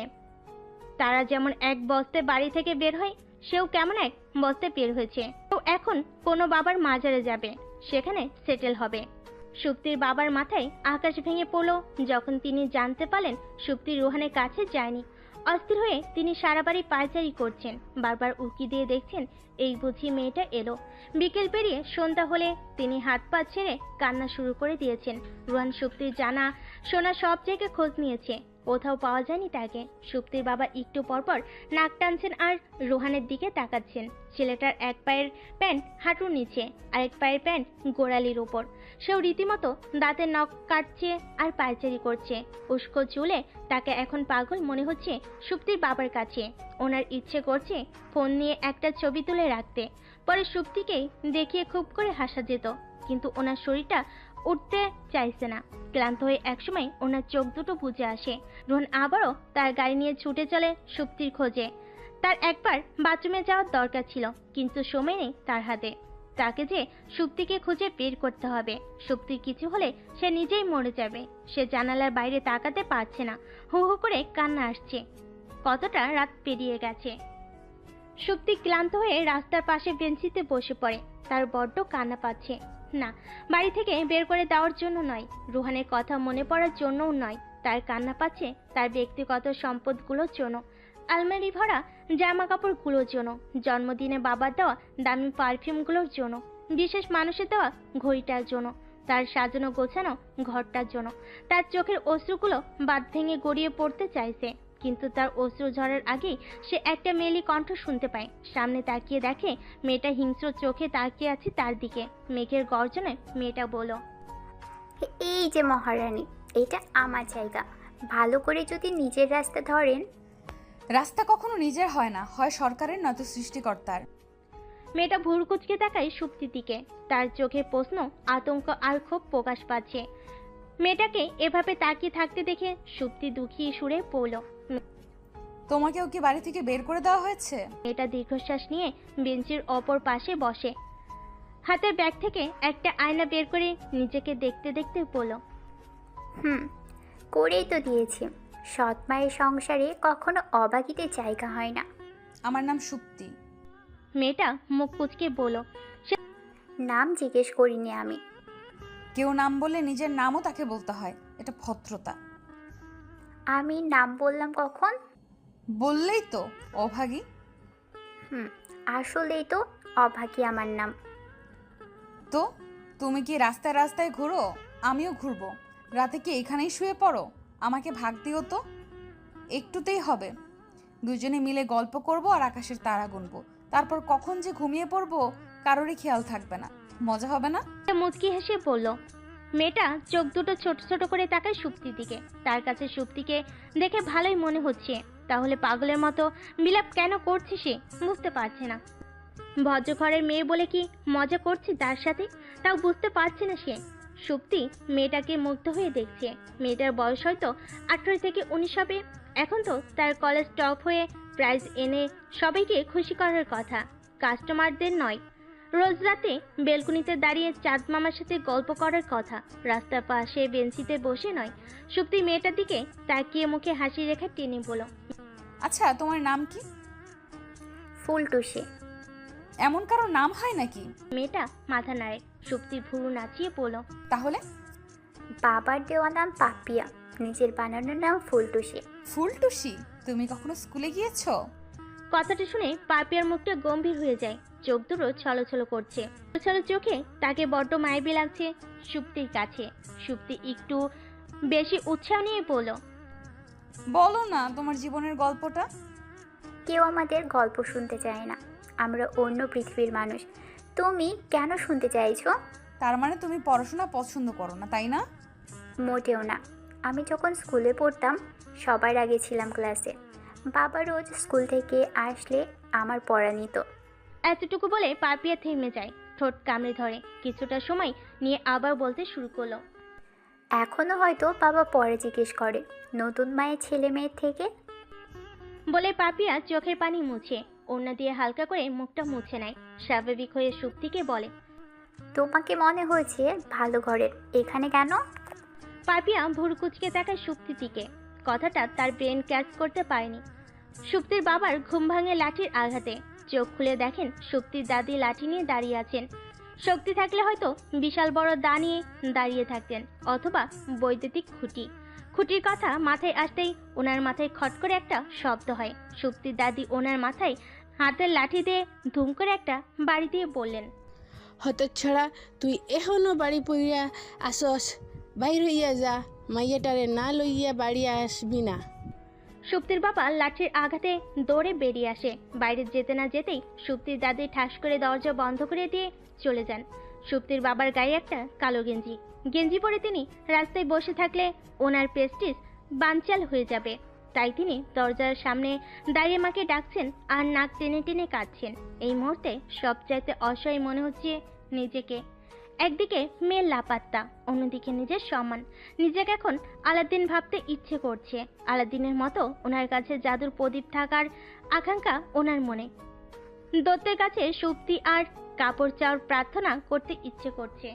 তারা যেমন এক বস্তে বাড়ি থেকে বের হয়, সেও কেমন এক বস্তে বের হয়েছে। তো এখন কোনো বাবার মাজারে যাবে, সেখানে সেটেল হবে। সুপ্তির বাবার মাথায় আকাশ ভেঙে পড়ল যখন তিনি জানতে পারলেন সুপ্তি রুহানের কাছে যায়নি। অস্থির হয়ে তিনি সারা বাড়ি পায়চারি করছেন, বারবার উকি দিয়ে দেখছেন এই বুঝি মেয়েটা এলো। বিকেল পেরিয়ে সন্ধ্যা হলে তিনি হাত পা ছেড়ে কান্না শুরু করে দিয়েছেন। রুহান সুপ্তির জানা শোনা সব জায়গায় খোঁজ নিয়েছে, কোথাও পাওয়া যায়নি তাকে। সুপ্তির বাবা একটু পরপর নাক টানছেন আর রুহানের দিকে তাকাচ্ছেন। ছেলেটার এক পায়ের প্যান্ট হাঁটুর নিচে, আরেক পায়ের প্যান্ট গোড়ালির উপর। সেও রীতিমতো দাঁতের নখ কাটছে আর পায়চারি করছে। উস্কো চুলে তাকে এখন পাগল মনে হচ্ছে সুপ্তির বাবার কাছে। ওনার ইচ্ছে করছে ফোন নিয়ে একটা ছবি তুলে রাখতে, পরে সুপ্তিকেই দেখিয়ে খুব করে হাসা যেত। কিন্তু ওনার শরীরটা উঠতে চাইছে না। ক্লান্ত হয়ে একসময় ওনার চোখ দুটো বুজে আসে। রোহন আবারও তার গাড়ি নিয়ে ছুটে চলে সুপ্তির খোঁজে। তার একবার বাথরুমে যাওয়ার দরকার ছিল, কিন্তু সময় নেই তার হাতে। তাকে যে সুপ্তিকে খুঁজে বের করতে হবে। সুপ্তির কিছু হলে সে নিজেই মরে যাবে। সে জানালার বাইরে তাকাতে পারছে না, হু হু করে কান্না আসছে। কতটা রাত পেরিয়ে গেছে। সুপ্তি ক্লান্ত হয়ে রাস্তার পাশে বেঞ্চিতে বসে পড়ে। তার বড্ড কান্না পাচ্ছে। না, বাড়ি থেকে বের করে দেওয়ার জন্য নয়, রুহানের কথা মনে পড়ার জন্যও নয়। তার কান্না পাচ্ছে তার ব্যক্তিগত সম্পদগুলোর জন্য, আলমারি ভরা জামা কাপড়গুলোর জন্য, জন্মদিনে বাবার দেওয়া দামি পারফিউমগুলোর জন্য, বিশেষ মানুষের দেওয়া ঘড়িটার জন্য, তার সাজানো গোছানো ঘরটার জন্য। তার চোখের অশ্রুগুলো বাঁধ ভেঙে গড়িয়ে পড়তে চাইছে, কিন্তু তার অশ্রু ঝরার আগেই সে একটা মেয়েলি কণ্ঠ শুনতে পায়। সামনে তাকিয়ে দেখে মেয়েটা হিংস্র চোখে তাকিয়ে আছে তার দিকে। মেঘের গর্জনে মেয়েটা বলল, এই যে মহারানী, এটা আমার জায়গা, ভালো করে যদি নিজের রাস্তা ধরেন। রাস্তা কখনো নিজের হয় না, হয় সরকারের নয়তো সৃষ্টিকর্তার। মেয়েটা ভুরু কুঁচকে তাকায় সুপ্তির দিকে। তার চোখে প্রশ্ন, আতঙ্ক আর ক্ষোভ প্রকাশ পাচ্ছে। মেয়েটাকে এভাবে তাকিয়ে থাকতে দেখে সুপ্তি দুঃখী সুরে পড়ল। তোমাকেও কি বাড়ি থেকে বের করে দেওয়া হয়েছে? মেয়েটা দীর্ঘশ্বাস নিয়ে বেঞ্চের অপর পাশে বসে। হাতের ব্যাগ থেকে একটা আয়না বের করে নিজেকে দেখতে দেখতে বলল, করেই তো দিয়েছি। সৎ মায়ের সংসারে কখনো অবাকিতে জায়গা হয় না। আমার নাম সুপ্তি। মেয়েটা মুখ কুঁচকে বলল, নাম জিজ্ঞেস করিনি আমি। কেউ নাম বললে নিজের নামও তাকে বলতে হয়, এটা ভদ্রতা। আমি নাম বললাম কখন? বললেই তো অভাগী। আসলেই তো অভাগী আমার নাম। তো তুমি কি রাস্তায় রাস্তায় ঘুরো? আমিও ঘুরবো। রাতে কি এখানেই শুয়ে পড়ো? আমাকে ভাগ দিও তো, একটুতেই হবে। দুজনে মিলে গল্প করব আর আকাশের তারা গুনবো। তারপর কখন যে ঘুমিয়ে পড়বো কারোরই খেয়াল থাকবে না। মজা হবে না? মুচকি হেসে বলল। মেয়েটা চোখ দুটো ছোট ছোট করে তাকায় সুপ্তির দিকে। তার কাছে সুপ্তিকে দেখে ভালোই মনে হচ্ছে, তাহলে পাগলের মতো বিলাপ কেন করছে সে বুঝতে পারছে না। ভদ্রঘরের মেয়ে বলে কি মজা করছে তার সাথে, তাও বুঝতে পারছে না সে। সুপ্তি মেয়েটাকে মুগ্ধ হয়ে দেখছে। মেয়েটার বয়স হয়তো 18 থেকে 19 হবে। এখন তো তার কলেজ টপ হয়ে প্রাইজ এনে সবাইকে খুশি করার কথা, কাস্টমারদের নয়। রোজ রাতে বেলকুনিতে দাঁড়িয়ে চাঁদ মামার সাথে গল্প করার কথা, রাস্তার পাশে বেঞ্চিতে বসে নয়। সুপ্তি মেয়েটার দিকে তাকিয়ে মুখে হাসি রেখে টেনে বলল, আচ্ছা তোমার নাম কি? ফুলটুসি। এমন কারো নাম হয় নাকি? মেয়েটা মাথা নাড়ে। সুপ্তি ভুরু নাচিয়ে বলল, তাহলে? বাবার দেওয়া নাম পাপিয়া, নিজের বানানোর নাম ফুলটুসি। ফুলটুসি? তুমি কখনো স্কুলে গিয়েছো? কথাটা শুনে পাপিয়ার মুখটা গম্ভীর হয়ে যায়। চোখ দুটো ছলছল করছে। ছলছল চোখে তাকে বড্ড মায়াবী লাগছে সুপ্তির কাছে। সুপ্তি একটু বেশি উৎসাহ নিয়ে বলল, বলো না তোমার জীবনের গল্পটা। কেউ আমাদের গল্প শুনতে চায় না, আমরা অন্য পৃথিবীর মানুষ। তুমি কেন শুনতে চাইছো? তার মানে তুমি পড়াশোনা পছন্দ করো না, তাই না? মোটেও না। আমি যখন স্কুলে পড়তাম সবার আগে ছিলাম ক্লাসে। বাবা রোজ স্কুল থেকে আসলে আমার পড়া নিত। এতটুকু বলে পাপিয়া থেমে যায়, ঠোঁট কামড়ে ধরে। কিছুটা সময় নিয়ে আবার বলতে শুরু করলো, এখনো হয়তো বাবা পরে জিজ্ঞেস করে নতুন মায়ের ছেলে মেয়ের থেকে। বলে পাপিয়া চোখের পানি মুছে ওড়না দিয়ে হালকা করে মুখটা মুছে নেয়। স্বাভাবিক হয়ে সুপ্তিকে বলে, তোমাকে মনে হয়েছে ভালো ঘরের, এখানে কেন? পাপিয়া ভুরু কুচকে তাকায় সুপ্তির দিকে। কথাটা তার ব্রেন ক্যাচ করতে পারেনি। সুপ্তির বাবার ঘুম ভাঙে লাঠির আঘাতে। চোখ খুলে দেখেন সুপ্তির দাদি লাঠি নিয়ে দাঁড়িয়ে আছেন। শক্তি থাকলে হয়তো বিশাল বড় দা নিয়ে দাঁড়িয়ে থাকতেন, অথবা বৈদ্যুতিক খুঁটি। খুঁটির কথা মাথায় আসতেই ওনার মাথায় খট করে একটা শব্দ হয়। সুপ্তির দাদি ওনার মাথায় হাতের লাঠি দিয়ে ধুম করে একটা বাড়ি দিয়ে বললেন, হতচ্ছাড়া, তুই এখনো বাড়ি পড়িয়া আসস, বাইর হইয়া যা, মাইয়াটারে না লইয়া বাড়ি আসবি না। সুপ্তির বাবা লাঠির আঘাতে দৌড়ে বেরিয়ে আসে। বাইরে যেতে না যেতেই সুপ্তির দাদি ঠাস করে দরজা বন্ধ করে দিয়ে চলে যান। সুপ্তির বাবার গায়ে একটা কালো গেঞ্জি। গেঞ্জি পরে তিনি রাস্তায় বসে থাকলে ওনার প্রেস্টিজ বানচাল হয়ে যাবে। তাই তিনি দরজার সামনে দাঁড়িয়ে মাকে ডাকছেন আর নাক টেনে টেনে কাঁদছেন। এই মুহূর্তে সবচাইতে অসহায় মনে হচ্ছে নিজেকে। একদিকে মেয়ের লাপাত্তা, অন্যদিকে নিজের সম্মান। নিজেকে এখন আলাদিন ভাবতে ইচ্ছে করছে। আলাদিনের মতো ওনার কাছে জাদুর প্রদীপ থাকার আকাঙ্ক্ষা ওনার মনে। দত্তের কাছে সুপ্তি আর কাপড় চাওয়ার প্রার্থনা করতে ইচ্ছে করছে।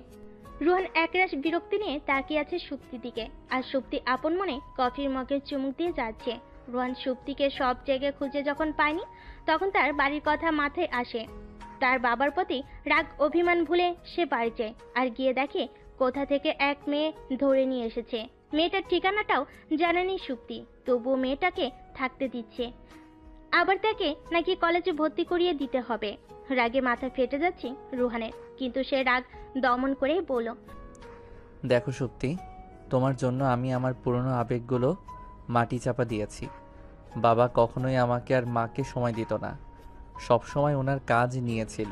রুহান একরাশ বিরক্তি নিয়ে তাকিয়ে আছে সুপ্তির দিকে, আর সুপ্তি আপন মনে কফির মগে চুমুক দিয়ে যাচ্ছে। রুহান সুপ্তিকে সব জায়গায় খুঁজে যখন পায়নি, তখন তার বাড়ির কথা মাথায় আসে। তার বাবার প্রতি রাগ অভিমান ভুলে সে বাড়ি যায়, আর গিয়ে দেখে কোথা থেকে এক মেয়ে ধরে নিয়ে এসেছে। মেয়েটার ঠিকানাটাও জানেনি সুপ্তি, তবুও মেয়েটাকে থাকতে দিচ্ছে। আবার তাকে নাকি কলেজে ভর্তি করিয়ে দিতে হবে। রাগে মাথা ফেটে যাচ্ছে রুহানের, কিন্তু সে রাগ দমন করেই বলল, দেখো সুপ্তি, তোমার জন্য আমি আমার পুরনো আবেগগুলো মাটি চাপা দিয়েছি। বাবা কখনোই আমাকে আর মাকে সময় দিত না, সব সময় ওনার কাজ নিয়েছিল।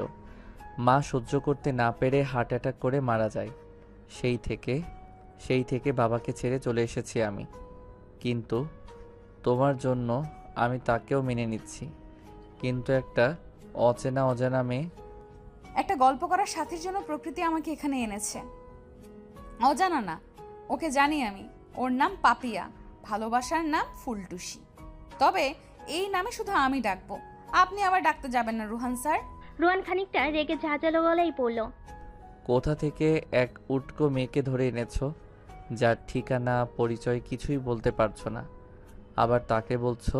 মা সহ্য করতে না পেরে হার্ট অ্যাটাক করে মারা যায়। সেই থেকে বাবাকে ছেড়ে চলে এসেছি আমি। কিন্তু তোমার জন্য আমি তাকেও মেনে নিচ্ছি। কিন্তু একটা অজানা মেয়ে। একটা গল্প করার সাথীর জন্য প্রকৃতি আমাকে এখানে এনেছে। অজানা না, ওকে জানি আমি। ওর নাম পাপিয়া, ভালোবাসার নাম ফুলটুসি। তবে এই নামে শুধু আমি ডাকবো, আপনি আবার ডাকতে যাবেন না রুহান স্যার। রুহান খানিকটা রেগে ঝাঁঝালো গলায় বলল, কোথা থেকে এক উটকো মেয়েকে ধরে এনেছো, যার ঠিকানা পরিচয় কিছুই বলতে পারছো না, আবার তাকে বলছো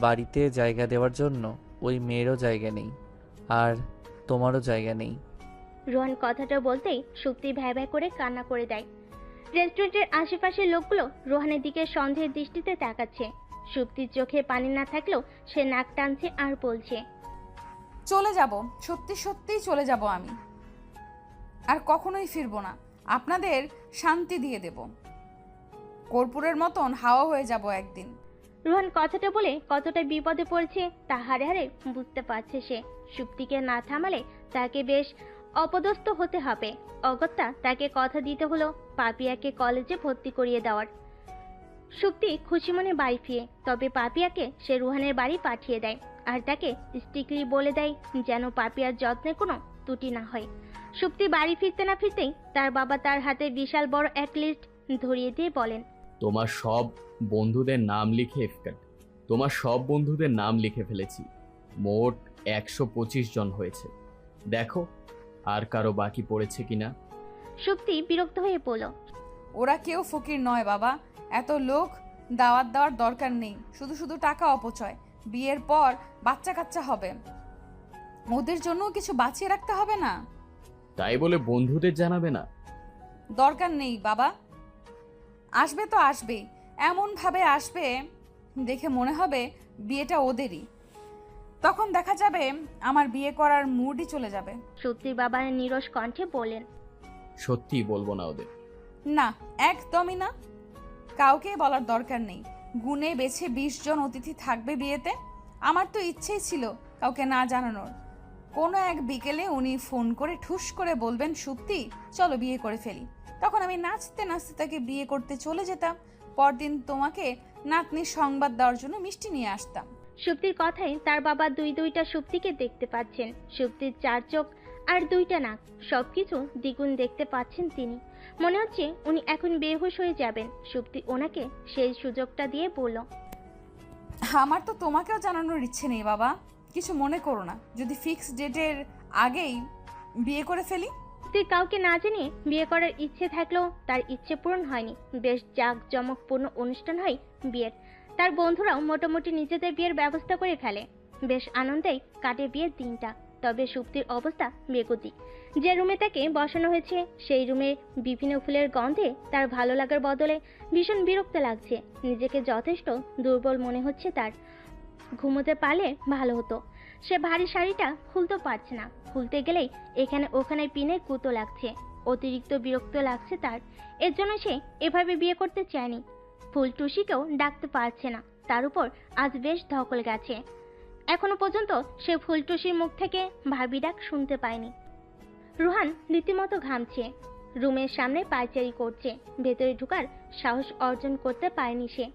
বাড়িতে জায়গা দেওয়ার জন্য? ওই মেয়েরও জায়গা নেই, আর তোমারও জায়গা নেই। রোহান কথাটা বলতেই সুপ্তি ভ্যাঁ ভ্যাঁ করে কান্না করে দেয়। রেস্টুরেন্টের আশেপাশের লোকগুলো রোহানের দিকে সন্দেহের দৃষ্টিতে তাকাচ্ছে। সুপ্তির চোখে পানি না থাকলেও সে নাক টানছে আর বলছে, চলে যাব, সত্যি সত্যিই চলে যাব আমি, আর কখনোই ফিরবো না। আপনাদের শান্তি দিয়ে দেব, কর্পূরের মতন হাওয়া হয়ে যাব একদিন। রোহান কথাটা বলে কতটা বিপদে পড়েছে তা হারে হারে বুঝতে পারছে সে। সুপ্তিকে না থামালে তাকে বেশ অপদস্থ হতে হবে। অগত্যা তাকে কথা দিতে হলো পাপিয়াকে কলেজে ভর্তি করিয়ে দেওয়ার। সুপ্তি খুশি মনে বাড়ি ফিরে, তবে পাপিয়াকে সে রুহানের বাড়ি পাঠিয়ে দেয়, আর তাকে স্ট্রিক্টলি বলে দেয় যেন পাপিয়ার যত্নে কোনো ত্রুটি না হয়। সুপ্তি বাড়ি ফিরতে না ফিরতেই তার বাবা তার হাতে বিশাল বড় এক লিস্ট ধরিয়ে দিয়ে বলেন, তোমার সব বন্ধুদের নাম লিখে ফেলেছি। মোট 125 জন হয়েছে। দেখো আর কারো বাকি পড়েছে কিনা। সুপ্তি বিরক্ত হয়ে বলল, ওরা কেউ ফকির নয় বাবা, এত লোক দাওয়াত দেওয়ার দরকার নেই। শুধু শুধু টাকা অপচয়, বিয়ের পর বাচ্চা কাচ্চা হবে। ওদের জন্য কিছু বাঁচিয়ে রাখতে হবে না? তাই বলে বন্ধুদের জানাবে না? দরকার নেই বাবা। আসবে তো আসবেই, এমনভাবে আসবে দেখে মনে হবে বিয়েটা ওদেরই। তখন দেখা যাবে আমার বিয়ে করার মুডই চলে যাবে। সুপ্তির বাবা নিরস কণ্ঠে বললেন, সত্যিই বলবো না ওদের। না, একদমই না। কাউকে বলার দরকার নেই। গুণে বেছে 20 জন অতিথি থাকবে বিয়েতে। আমার তো ইচ্ছেই ছিল কাউকে না জানানোর। কোনো এক বিকেলে উনি ফোন করে ঠুস করে বলবেন, সুপ্তি চলো বিয়ে করে ফেলি। তখন আমি নাচতে নাচতে তাকে বিয়ে করতে চলে যেতাম। পরদিন তোমাকে নাতনির সংবাদ দেওয়ার জন্য মিষ্টি নিয়ে আসতাম। সুপ্তির কথায় তার বাবা দুইটা সুপ্তিকে দেখতে পাচ্ছেন। সুপ্তির 4 চোখ আর 2টা নাক, সবকিছু দ্বিগুণ দেখতে পাচ্ছেন তিনি। মনে হচ্ছে উনি এখন বেহুশ হয়ে যাবেন। সুপ্তি ওনাকে সেই সুযোগটা দিয়ে বলল, আমার তো তোমাকেও জানানোর ইচ্ছে নেই বাবা, কিছু মনে করো না যদি ফিক্স ডেটের আগেই বিয়ে করে ফেলি। তুই কাউকে না জানিয়ে বিয়ে করার ইচ্ছে থাকলেও তার ইচ্ছে পূরণ হয়নি। বেশ জাঁকজমকপূর্ণ অনুষ্ঠান হয় বিয়ের। তার বন্ধুরাও মোটামুটি নিজেদের বিয়ের ব্যবস্থা করে ফেলে। বেশ আনন্দেই কাটে বিয়ের দিনটা। তবে সুপ্তির অবস্থা বেগতি। যে রুমে তাকে বসানো হয়েছে সেই রুমে বিভিন্ন ফুলের গন্ধে তার ভালো লাগার বদলে ভীষণ বিরক্ত লাগছে। নিজেকে যথেষ্ট দুর্বল মনে হচ্ছে তার। ঘুমোতে পারলে ভালো হতো। সে ভারী শাড়িটা খুলতে পারছে না। খুলতে গেলেই এখানে ওখানে পিনের কুতো লাগছে। অতিরিক্ত বিরক্ত লাগছে তার। এর জন্য সে এভাবে বিয়ে করতে চায়নি। ফুলটুসিকেও ডাকতে পারছে না। তার উপর আজ বেশ ধকল গেছে। এখনো পর্যন্ত সে ফুলটুসির মুখ থেকে ভাবি ডাক শুনতে পায়নি। রুহান রীতিমতো ঘামছে। রুমের সামনে পায়চারি করছে। ভেতরে ঢোকার সাহস অর্জন করতে পারেনি সে।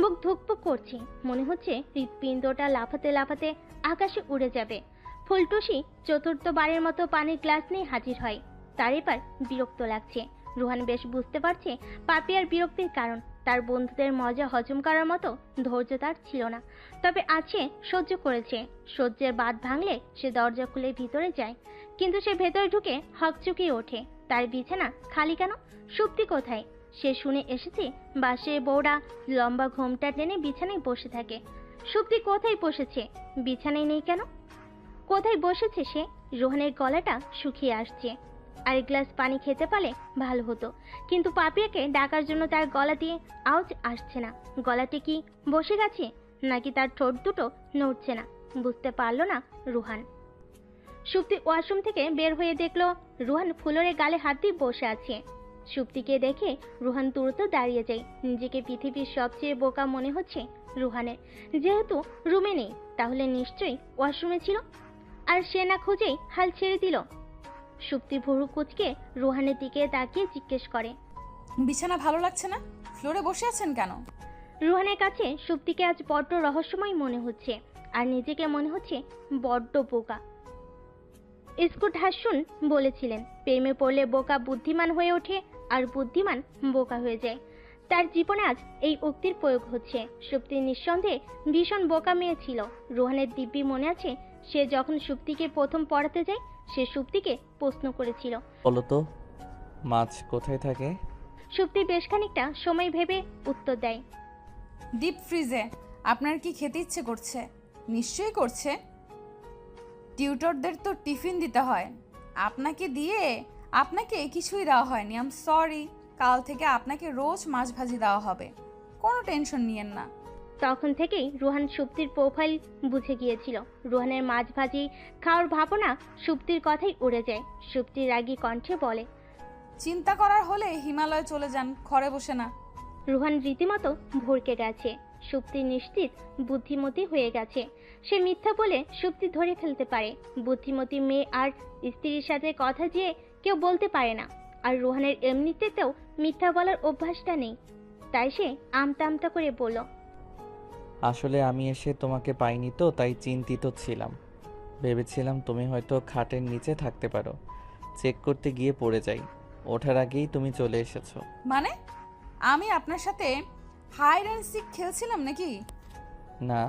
বুক ধুকপুক করছে। মনে হচ্ছে হৃৎপিণ্ডটা লাফাতে লাফাতে আকাশে উড়ে যাবে। ফুলটুসি চতুর্থবারের মতো পানির গ্লাস নিয়ে হাজির হয়। তার এবার বিরক্ত লাগছে। রুহান বেশ বুঝতে পারছে পাপিয়ার বিরক্তির কারণ। তার বন্ধুদের মজা হজম করার মতো ধৈর্য তার ছিল না। তবে আছে, সহ্য করেছে। সহ্যের বাঁধ ভাঙলে সে দরজা খুলে ভিতরে যায়। কিন্তু সে ভেতরে ঢুকে হকচকিয়ে ওঠে। তার বিছানা খালি কেন? সুপ্তি কোথায়? সে শুনে এসেছে বাসে বউরা লম্বা ঘোমটা টেনে বিছানায় বসে থাকে। সুপ্তি কোথায় বসেছে? বিছানায় নেই কেন? কোথায় বসেছে সে? রোহানের গলাটা শুকিয়ে আসছে। আর গ্লাস পানি খেতে পারলে ভালো হতো। কিন্তু পাপিয়াকে ডাকার জন্য তার গলা দিয়ে আওয়াজ আসছে না। গলাটি কি বসে গেছে নাকি তার ঠোঁট দুটো নড়ছে না বুঝতে পারল না রুহান। সুপ্তি ওয়াশরুম থেকে বের হয়ে দেখলো রুহান ফুলরে গালে হাত দিয়ে বসে আছে। সুপ্তিকে দেখে রুহান দ্রুত দাঁড়িয়ে যায়। নিজেকে পৃথিবীর সবচেয়ে বোকা মনে হচ্ছে রুহানের। যেহেতু রুমে নেই তাহলে নিশ্চয়ই ওয়াশরুমে ছিল। আর সে না খুঁজেই হাল ছেড়ে দিল। সুপ্তি ভুরু কুচকে রুহানের দিকে তাকিয়ে জিজ্ঞেস করে, বিছানা ভালো লাগছে না? ফ্লোরে বসে আছেন কেন? রুহানের কাছে সুপ্তিকে আজ বড্ড রহস্যময় মনে হচ্ছে। আর নিজেকে মনে হচ্ছে বড্ড বোকা। স্কুট হাসুন বলেছিলেন, প্রেমে পড়লে বোকা বুদ্ধিমান হয়ে ওঠে আর বুদ্ধিমান বোকা হয়ে যায়। তার জীবনে আজ এই উক্তির প্রয়োগ হচ্ছে। সুপ্তি নিঃসন্দেহে ভীষণ বোকা মেয়ে ছিল। রুহানের দিব্যি মনে আছে সে যখন সুপ্তিকে প্রথম পড়াতে যায় সে সুপ্তিকে প্রশ্ন করেছিল, বলো তো মাছ কোথায় থাকে? সুপ্তি বেশ খানিকটা সময় ভেবে উত্তর দেয়, ডিপ ফ্রিজে। আপনার কি খেতে ইচ্ছে করছে? নিশ্চয়ই করছে। টিউটরদের তো টিফিন দিতে হয়, আপনাকে কিছুই দেওয়া হয়নি। I am sorry. কাল থেকে আপনাকে রোজ মাছ ভাজি দেওয়া হবে, কোনো টেনশন নিয়েন না। তখন থেকেই রুহান সুপ্তির প্রোফাইল বুঝে গিয়েছিল। রুহানের মাছ ভাজি খাওয়ার ভাবনা সুপ্তির কথাই উড়ে যায়। সুপ্তি রাগী কণ্ঠে বলে, চিন্তা করার হলে হিমালয়ে চলে যান, ঘরে বসে না। রুহান রীতিমতো ভরকে গেছে। সুপ্তি নিশ্চিত বুদ্ধিমতী হয়ে গেছে। সে মিথ্যা বলে সুপ্তি ধরে ফেলতে পারে। বুদ্ধিমতী মেয়ে আর স্ত্রীর সাথে কথা যে কেউ বলতে পারে না। আর রুহানের এমনিতেও মিথ্যা বলার অভ্যাসটা নেই। তাই সে আমতা আমতা করে বলল, আসলে আমি এসে তোমাকে পাইনি তো তাই চিন্তিত ছিলাম। ভেবেছিলাম তুমি হয়তো খাটের নিচে থাকতে পারো। চেক করতে গিয়ে পড়ে যাই, ওঠার আগেই তুমি চলে এসেছো। মানে আমি আপনার সাথে হাইড অ্যান্ড সিক খেলছিলাম নাকি? না,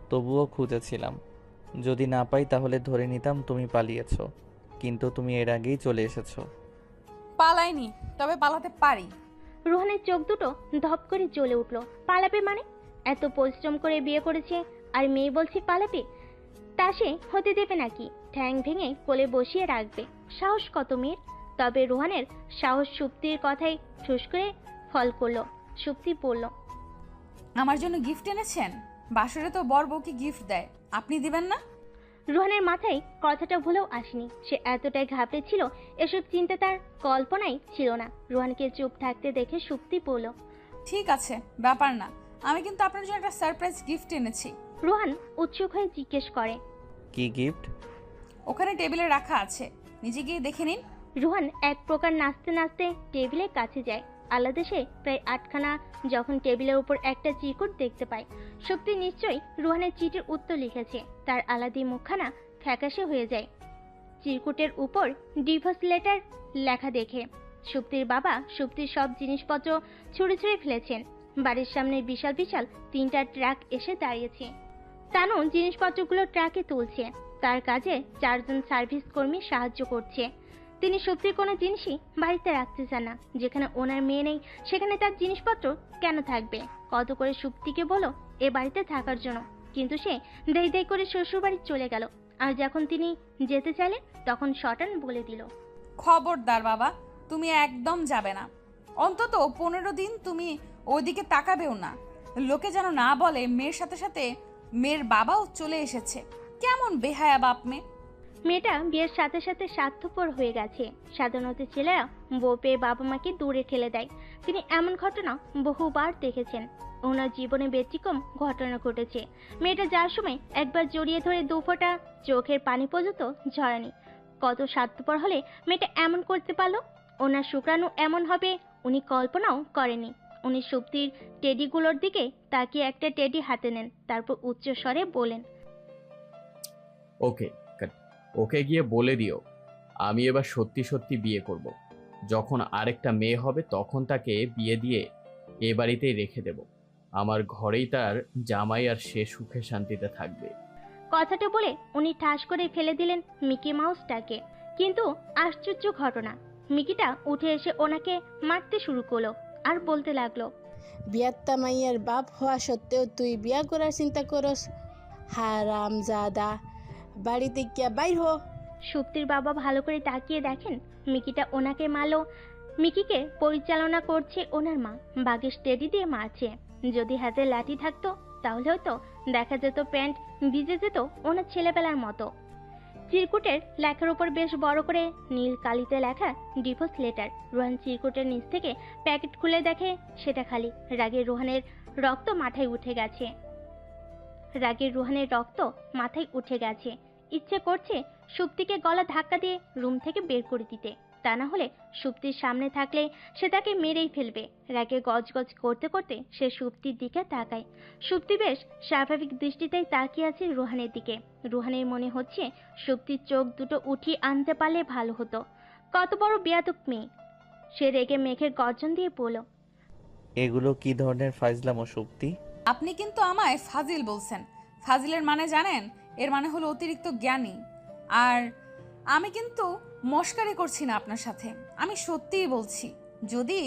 তবুও খুঁজেছিলাম। যদি না পাই তাহলে ধরে নিতাম তুমি পালিয়েছো, কিন্তু তুমি এর আগেই চলে এসেছো। পালাইনি, তবে পালাতে পারি। রুহানের চোখ দুটো ধপ করে জ্বলে উঠল। পালাবে মানে? এত পরিশ্রম করে বিয়ে করেছে আর মেয়ে বলছে পালাবে? তা সে হতে দেবে নাকি? ঠ্যাং ভেঙে কোলে বসিয়ে রাখবে। সাহস কত মেয়ের! তবে রোহানের সাহস সুপ্তির কথাই ঠুস করে ফল করলো। সুপ্তি বলল, আমার জন্য গিফট এনেছেন? বাসরে তো বর বউকে গিফট দেয়, আপনি দিবেন না? রোহানের মাথায় কথাটা ভুলেও আসেনি। সে এতটাই ঘাবড়ে ছিল, এসব চিন্তা তার কল্পনাই ছিল না। রোহানকে চুপ থাকতে দেখে সুপ্তি বলল, ঠিক আছে, ব্যাপার না। আমি কিন্তু আপনার জন্য একটা সারপ্রাইজ গিফট এনেছি। রোহান উৎসুক হয়ে জিজ্ঞেস করে, কি গিফট? ওখানে টেবিলে রাখা আছে, নিজে গিয়ে দেখে নিন। রোহান এক প্রকার নাচতে নাচতে টেবিলের কাছে যায়। আলাদা সে প্রায় 8খানা যখন টেবিলের উপর একটা চিরকুট দেখতে পায়। সুপ্তি নিশ্চয়ই রোহানের চিঠির উত্তর লিখেছে। তার আলাদি মুখখানা ফ্যাকাশে হয়ে যায় চিরকুটের উপর ডিভোর্স লেটার লেখা দেখে। সুপ্তির বাবা সুপ্তির সব জিনিসপত্র ছুঁড়ে ছুঁড়ে ফেলেছেন। বাড়ির সামনে বিশাল বিশাল 3টা ট্রাক এসে দাঁড়িয়েছে। তানু জিনিসপত্রগুলো ট্রাকে তুলছে। তার কাজে 4জন সার্ভিস কর্মী সাহায্য করছে। তিনি সুপ্তির কোনো জিনিসই বাড়িতে রাখতে চান না। যেখানে ওনার মেয়ে নেই সেখানে তার জিনিসপত্র কেন থাকবে? কত করে সুপ্তিকে বলো এ বাড়িতে থাকার জন্য, কিন্তু সে দেই দেই করে শ্বশুর বাড়ি চলে গেল। আর যখন তিনি যেতে চাইলেন তখন শটান বলে দিল, খবরদার বাবা, তুমি একদম যাবে না। অন্তত 15 দিন তুমি ওইদিকে তাকাবেও না। লোকে যেন না বলে মেয়ের সাথে সাথে মেয়ের বাবাও চলে এসেছে। কেমন বেহায়া বাপ মেয়ে! মেয়েটা বিয়ের সাথে সাথে স্বার্থপর হয়ে গেছে। সাধারণত ছেলেরা বউ পেয়ে বাবা মাকে দূরে ঠেলে দেয়। তিনি এমন ঘটনা বহুবার দেখেছেন। ওনার জীবনে ব্যতিক্রম ঘটনা ঘটেছে। মেয়েটা যার সময় একবার জড়িয়ে ধরে 2 ফোঁটা চোখের পানি পর্যন্ত ঝরানি। কত স্বার্থপর হলে মেয়েটা এমন করতে পারলো? ওনার শুক্রাণু এমন হবে উনি কল্পনাও করেনি। উনি সুপ্তির টেডিগুলোর দিকে তাকিয়ে একটা টেডি হাতে নেন, তারপর উচ্চ স্বরে বলেন, ওকে ওকে গিয়ে বলে দিও আমি এবার সত্যি সত্যি বিয়ে করব। যখন আরেকটা মেয়ে হবে তখন তাকে বিয়ে দিয়ে এ বাড়িতেই রেখে দেব। আমার ঘরেই তার জামাই আর সে সুখে শান্তিতে থাকবে। কথাটা বলে উনি ঠাস করে ফেলে দিলেন মিকি মাউসটাকে। কিন্তু আশ্চর্য ঘটনা, মিকিটা উঠে এসে ওনাকে মারতে শুরু করলো আর বলতে লাগলো, বিয়াত্তা মাইয়ার বাপ হওয়া সত্ত্বেও তুই বিয়া করার চিন্তা করস? হারামজাদা, বাড়িতে গিয়া বাইর হ। সুপ্তির বাবা ভালো করে তাকিয়ে দেখেন মিকিটা ওনাকে মারলো। মিকিকে পরিচালনা করছে ওনার মা, বাগের স্টেডি দিয়ে মারছে। যদি হাতে লাঠি থাকতো তাহলে হয়তো দেখা যেত প্যান্ট ভিজে যেত ওনার ছেলেবেলার মতো। চিরকুটের লেখার উপর বেশ বড় করে নীল কালিতে লেখা ডিভোর্স লেটার। রোহান চিরকুটের নিচ থেকে প্যাকেট খুলে দেখে সেটা খালি। রাগে রোহানের রক্ত মাথায় উঠে গেছে। ইচ্ছে করছে সুপ্তিকে গলা ধাক্কা দিয়ে রুম থেকে বের করে দিতে। তা না হলে সুপ্তির সামনে থাকলে সে তাকে মেরেই ফেলবে। রাগে গজগজ করতে করতে সে সুপ্তির দিকে তাকায়। সুপ্তি বেশ স্বাভাবিক দৃষ্টিতেই তাকিয়ে আছে রোহানের দিকে। রোহানের মনে হচ্ছে সুপ্তির চোখ দুটো উঠিয়ে আনতে পারলে ভালো হতো। কত বড় বেয়াদব মেয়ে! সে রেগে মেঘের গর্জন দিয়ে বলল, এগুলো কি ধরনের ফাইজলামো সুপ্তি? আপনি কিন্তু আমায় ফাজিল বলছেন। ফাজিলের মানে জানেন? এর মানে হলো অতিরিক্ত জ্ঞানী। আর আমি কিন্তু মশকারি করছি না আপনার সাথে, আমি সত্যিই বলছি। যদি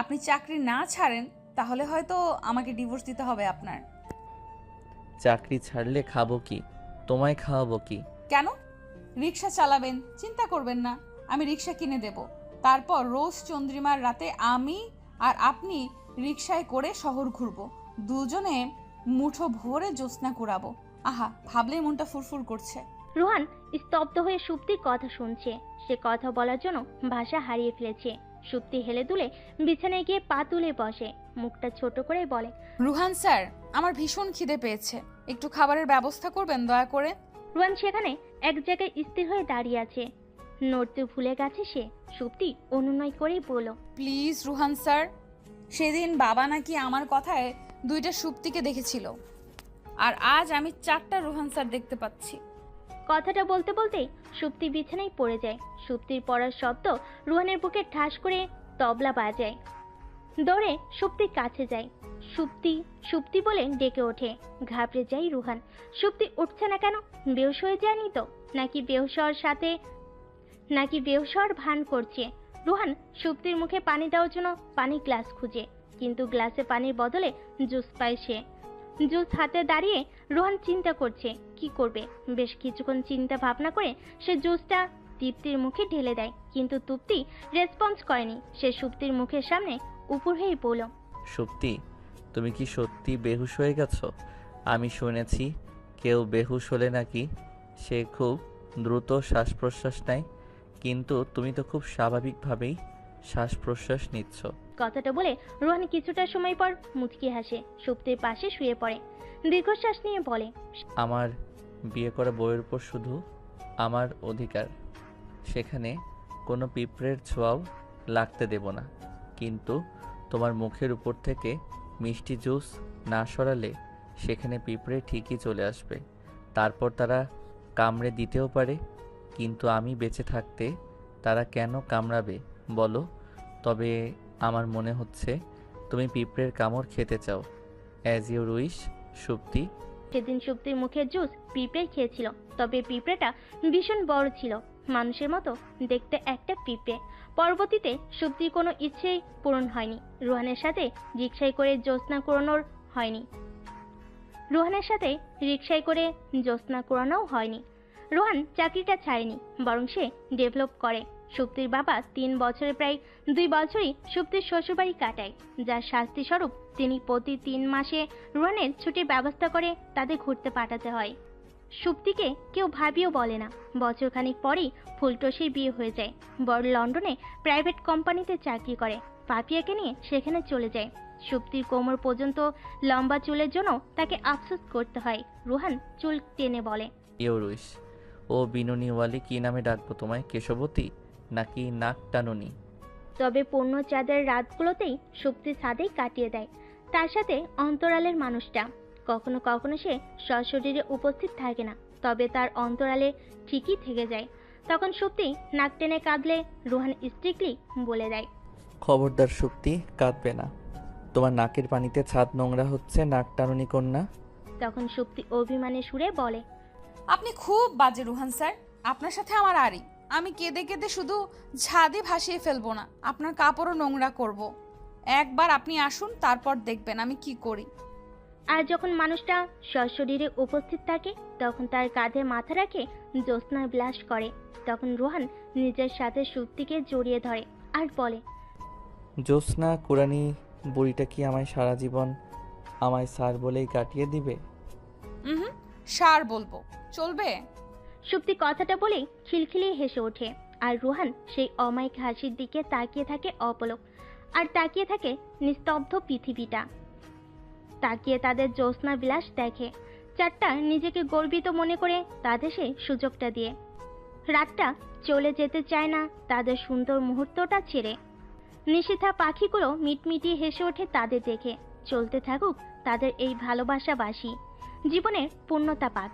আপনি চাকরি না ছাড়েন তাহলে হয়তো আমাকে ডিভোর্স দিতে হবে আপনার। চাকরি ছাড়লে খাবো কি? তোমায় খাওয়াবো কি? কেন? রিক্সা চালাবেন, চিন্তা করবেন না, আমি রিক্সা কিনে দেব। তারপর রোজ চন্দ্রিমার রাতে আমি আর আপনি রিক্সায় করে শহর ঘুরবো, দুজনে মুঠো ভরে জ্যোৎস্না কুড়াবো। আহা, ভাবলেই মনটা ফুরফুর করছে। রোহান স্তব্ধ হয়ে সুপ্তির কথা শুনছে। সে কথা বলার জন্য ভাষা হারিয়ে ফেলেছে। সুপ্তি হেলে দুলে বিছানায় গিয়ে পা তুলে বসে, মুখটা ছোট করে বলে, রুহান স্যার, আমার ভীষণ খিদে পেয়েছে, একটু খাবারের ব্যবস্থা করবেন দয়া করে। রোহান সেখানে এক জায়গায় স্থির হয়ে দাঁড়িয়ে আছে। নড়তে ভুলে গেছে সে। সুপ্তি অনুনয় করেই বলল, প্লিজ রুহান স্যার। সেদিন বাবা নাকি আমার কথায় 2টা সুপ্তিকে দেখেছিল, আর আজ আমি 4টা রুহান স্যার দেখতে পাচ্ছি। কথাটা বলতে বলতেই সুপ্তি বিছানায় পড়ে যায়। সুপ্তির পড়ার শব্দ রুহানের বুকে ঠাস করে তবলা বাজায়। দৌড়ে সুপ্তির কাছে যায়। সুপ্তি সুপ্তি বলে ডেকে ওঠে। ঘাবড়ে যায় রুহান। সুপ্তি উঠছে না কেন? বেহুশ হয়ে যায়নি তো? নাকি বেহুশ হওয়ার ভান করছে? রুহান সুপ্তির মুখে পানি দেওয়ার জন্য পানি গ্লাস খুঁজে, কিন্তু গ্লাসে পানির বদলে জুস পায় সে। জুস হাতে দাঁড়িয়ে রোহান চিন্তা করছে কি করবে। বেশ কিছুক্ষণ চিন্তা ভাবনা করে সে জুসটা তৃপ্তির মুখে ঢেলে দেয়, কিন্তু তৃপ্তি রেসপন্স করেনি। সে সুপ্তির মুখের সামনে উপর হয়ে পড়ল। সুপ্তি, তুমি কি সত্যি বেহুশ হয়ে গেছো? আমি শুনেছি কেউ বেহুশ হলে নাকি সে খুব দ্রুত শ্বাস প্রশ্বাস নেয়, কিন্তু তুমি তো খুব স্বাভাবিকভাবেই শ্বাস প্রশ্বাস নিচ্ছ। কথাটা বলে রোহান কিছুটা সময় পর মুচকি হাসে, সুপ্তির পাশে শুয়ে পড়ে, দীর্ঘশ্বাস নিয়ে বলে, আমার বিয়ে করা বউয়ের উপর শুধু আমার অধিকার, সেখানে কোনো পিঁপড়ের ছোঁয়াও লাগতে দেব না। কিন্তু তোমার মুখের উপর থেকে মিষ্টি জুস না সরালে সেখানে পিঁপড়ে ঠিকই চলে আসবে। তারপর তারা কামড়ে দিতেও পারে, কিন্তু আমি বেঁচে থাকতে তারা কেন কামড়াবে বলো? তবে আমার মনে হচ্ছে তুমি পিঁপড়ের কামড় খেতে চাও। As your wish, Supti. সেদিন সুপ্তির মুখের জুস পিঁপড়ে খেয়েছিল, তবে পিঁপড়েটা ভীষণ বড় ছিল, মানুষের মতো দেখতে একটা পিঁপড়ে। পরবর্তীতে সুপ্তির কোনো ইচ্ছেই পূরণ হয়নি। রোহানের সাথে রিকশায় করে জ্যোৎস্না করানোও হয়নি। রোহান চাকরিটা ছাড়েনি, বরং সে ডেভেলপ করে। সুপ্তির বাবা 3 বছরে প্রায় 2 বছরই সুপ্তির শ্বশুরবাড়ি কাটায়, যার শাস্তি স্বরূপ তিনি প্রতি 3 মাসে রোহানের ছুটির ব্যবস্থা করে তাদের ঘুরতে পাঠাতে হয়। সুপ্তিকে কেউ ভাবিও বলে না। বছরখানিক পরেই ফুলটসির বিয়ে হয়ে যায়। বড় লন্ডনে প্রাইভেট কোম্পানিতে চাকরি করে। পাপিয়াকে নিয়ে সেখানে চলে যায়। সুপ্তির কোমর পর্যন্ত লম্বা চুলের জন্য তাকে আফসোস করতে হয়। রোহান চুল টেনে বলে, ইউর উইশ। ও বিনুনিওয়ালি, কি নামে ডাকবো তোমায়? কেশবতী নাকি নাক টানুনি? তবে পূর্ণ চাঁদের রাতগুলোতেই সুপ্তি ছাদেই কাটিয়ে দেয়। তার সাথে অন্তরালের মানুষটা। কখনো কখনো সে সশরীরে উপস্থিত থাকে না, তবে তার অন্তরালে ঠিকই থেকে যায়। তখন সুপ্তি নাক টেনে কাঁদলে রোহান স্ট্রিক্টলি বলে দেয়, খবরদার সুপ্তি, কাঁদবে না। তোমার নাকের পানিতে ছাদ নোংরা হচ্ছে, নাক টানুনি কন্যা। তখন সুপ্তি অভিমানে সুরে বলে, আপনি খুব বাজে রুহান স্যার, আপনার সাথে আমার আড়ি। আমি কেঁদে কেঁদে শুধু ছাদে ভাসিয়ে ফেলবো না, আপনার কাপড়ও নোংরা করব। একবার আপনি আসুন, তারপর দেখবেন আমি কি করি। আর যখন মানুষটা সশরীরে উপস্থিত থাকে তখন তার কাঁধে মাথা রাখে জ্যোৎস্না বিলাস করে। তখন রোহান নিজের সাথে সুপ্তিকে জড়িয়ে ধরে আর বলে, জ্যোৎস্না কুরানি বুড়িটা কি আমায় সারা জীবন আমায় স্যার বলেই কাটিয়ে দিবে? হুম, সার বলবো, চলবে? সুপ্তি কথাটা বলেই খিলখিলিয়ে হেসে ওঠে। আর রোহান সেই অমায়িক হাসির দিকে তাকিয়ে থাকে অপলক, আর তাকিয়ে থাকে নিস্তব্ধ পৃথিবীটা। তাকিয়ে তাদের জ্যোৎস্না বিলাস দেখে। চারটা নিজেকে গর্বিত মনে করে তাদের সে সুযোগটা দিয়ে। রাতটা চলে যেতে চায় না তাদের সুন্দর মুহূর্তটা ছেড়ে। নিশিথা পাখিগুলো মিটমিটিয়ে হেসে ওঠে তাদের দেখে। চলতে থাকুক তাদের এই ভালোবাসাবাসী, জীবনের পূর্ণতা পাক।